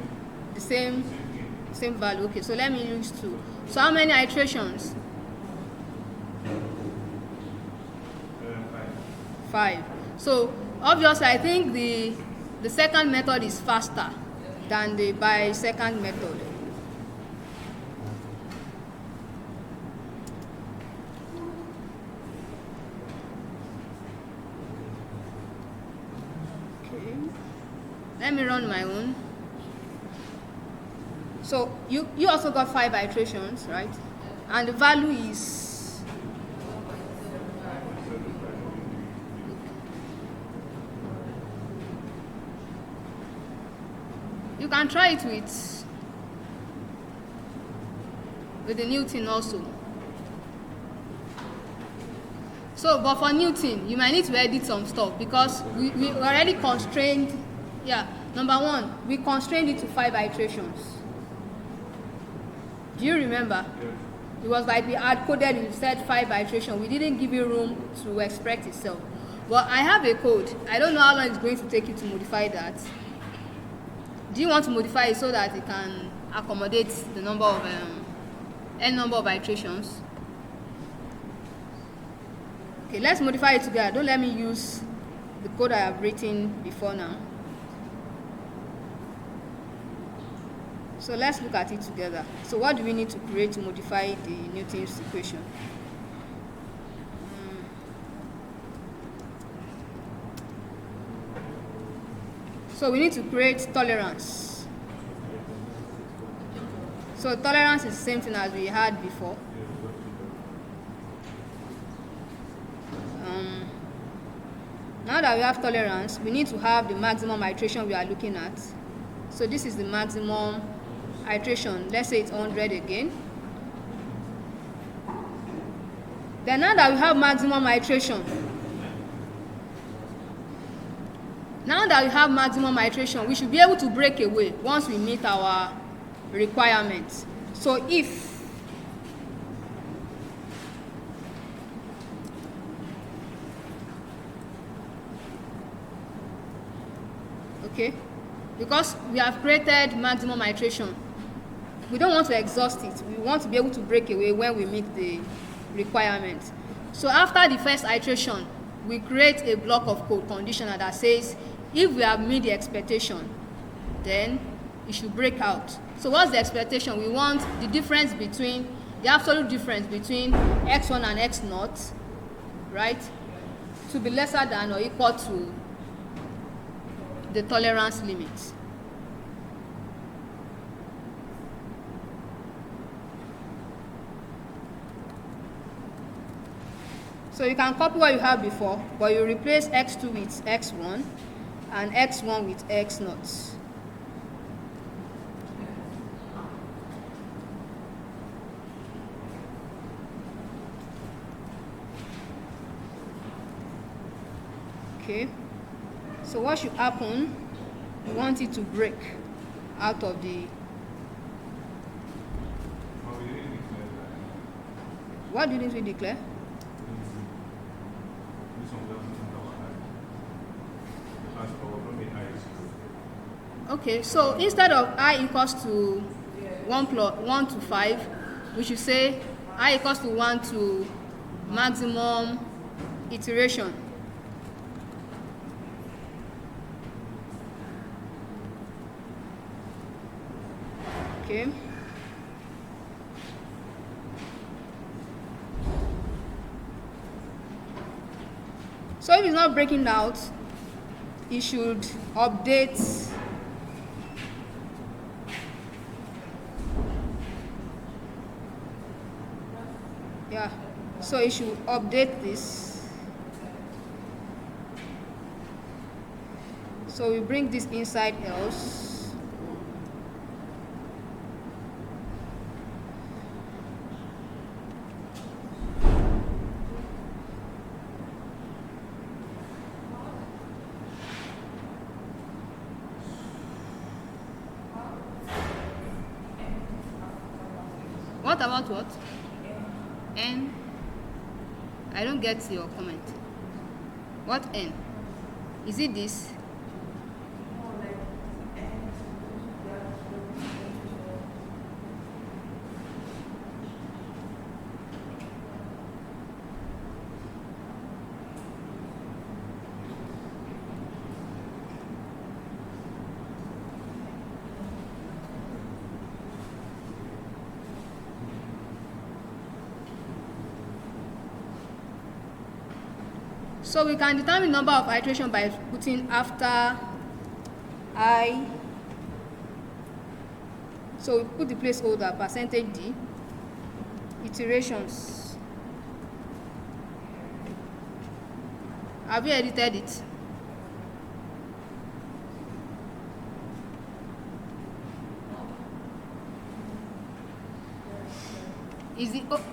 The same value. Okay, so let me use 2. So how many iterations? 5. So obviously I think the second method is faster than the bisecond method. let me run my own. So you also got 5 iterations, right? And the value is you can try it with the new thing also. So, but for new thing, you might need to edit some stuff because we already constrained. Yeah, number one, we constrained it to 5 iterations. Do you remember? Yes. It was like we hard coded, we said 5 iterations. We didn't give you room to express itself. But I have a code. I don't know how long it's going to take you to modify that. Do you want to modify it so that it can accommodate the number of n number of iterations? Okay, let's modify it together. Don't let me use the code I have written before now. So let's look at it together. So what do we need to create to modify the Newton's equation? So we need to create tolerance. So tolerance is the same thing as we had before. Now that we have tolerance, we need to have the maximum iteration we are looking at. So this is the maximum iteration. Let's say it's 100 again. Then now that we have maximum iteration, we should be able to break away once we meet our requirements. So if okay, because we have created maximum iteration, we don't want to exhaust it. We want to be able to break away when we meet the requirement. So after the first iteration, we create a block of code conditional that says if we have met the expectation, then it should break out. So what's the expectation? We want the difference between the absolute difference between x1 and x0, right, to be lesser than or equal to the tolerance limit. So you can copy what you have before, but you replace x2 with x1 and x1 with x0. Okay. So what should happen? We want it to break out of the. What didn't we declare? Okay, so instead of I equals to 1 to 5, we should say I equals to 1 to maximum iteration. Okay. So if it's not breaking out, it should update so it should update this. So we bring this inside else. What about what? N? I don't get your comment. What N? Is it this? So we can determine number of iteration by putting after I. So we put the placeholder percentage D, iterations. Have you edited it?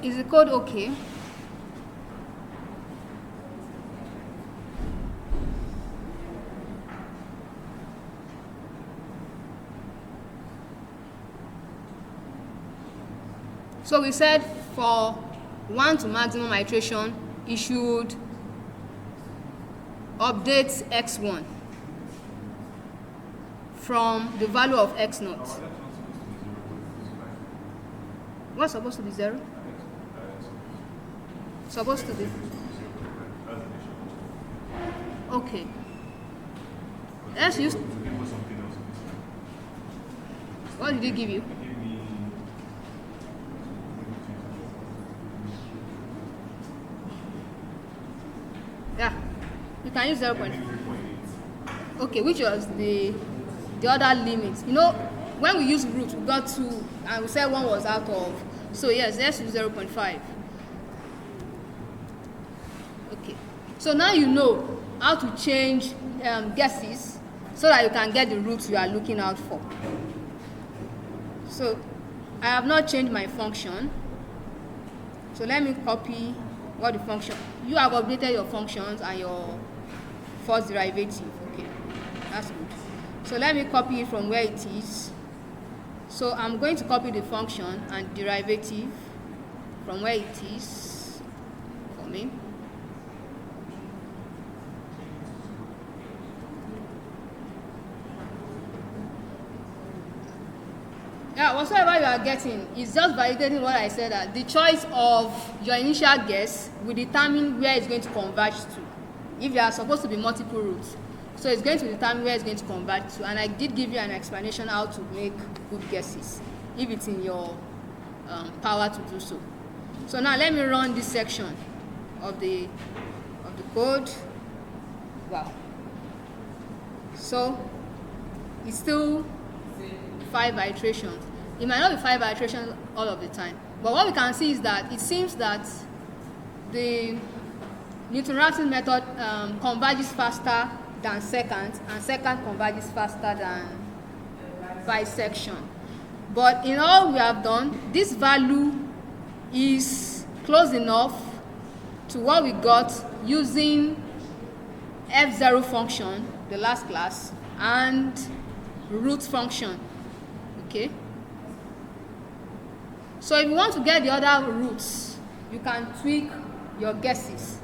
Is the code okay? So we said for 1 to maximum iteration, it should update x1 from the value of x0. What's supposed to be 0? Supposed to be. Okay. Let's use. What did he give you? Yeah, you can use 0.5. Okay, which was the other limit. You know, when we use root, we got 2, and we said 1 was out of. So yes, let's use 0.5. Okay, so now you know how to change guesses so that you can get the roots you are looking out for. So I have not changed my function. So let me copy what the function. You have updated your functions and your first derivative. Okay, that's good. So let me copy it from where it is. So I'm going to copy the function and derivative from where it is for me. Yeah, whatsoever you are getting is just validating what I said, that the choice of your initial guess will determine where it's going to converge to. If there are supposed to be multiple routes, so it's going to determine where it's going to converge to. And I did give you an explanation how to make good guesses if it's in your power to do so. So now let me run this section of the code. Wow. So it's still 5 iterations. It might not be 5 iterations all of the time, but what we can see is that it seems that the Newton-Raphson method converges faster than second, and second converges faster than bisection. But in all we have done, this value is close enough to what we got using f0 function, the last class, and root function. Okay, so if you want to get the other roots, you can tweak your guesses.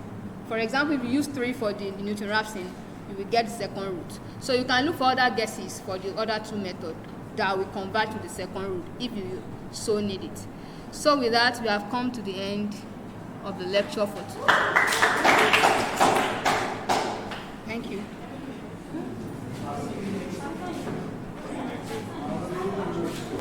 For example, if you use 3 for the Newton-Raphson, you will get the second root. So you can look for other guesses for the other 2 methods that will convert to the second root if you so need it. So with that, we have come to the end of the lecture for today.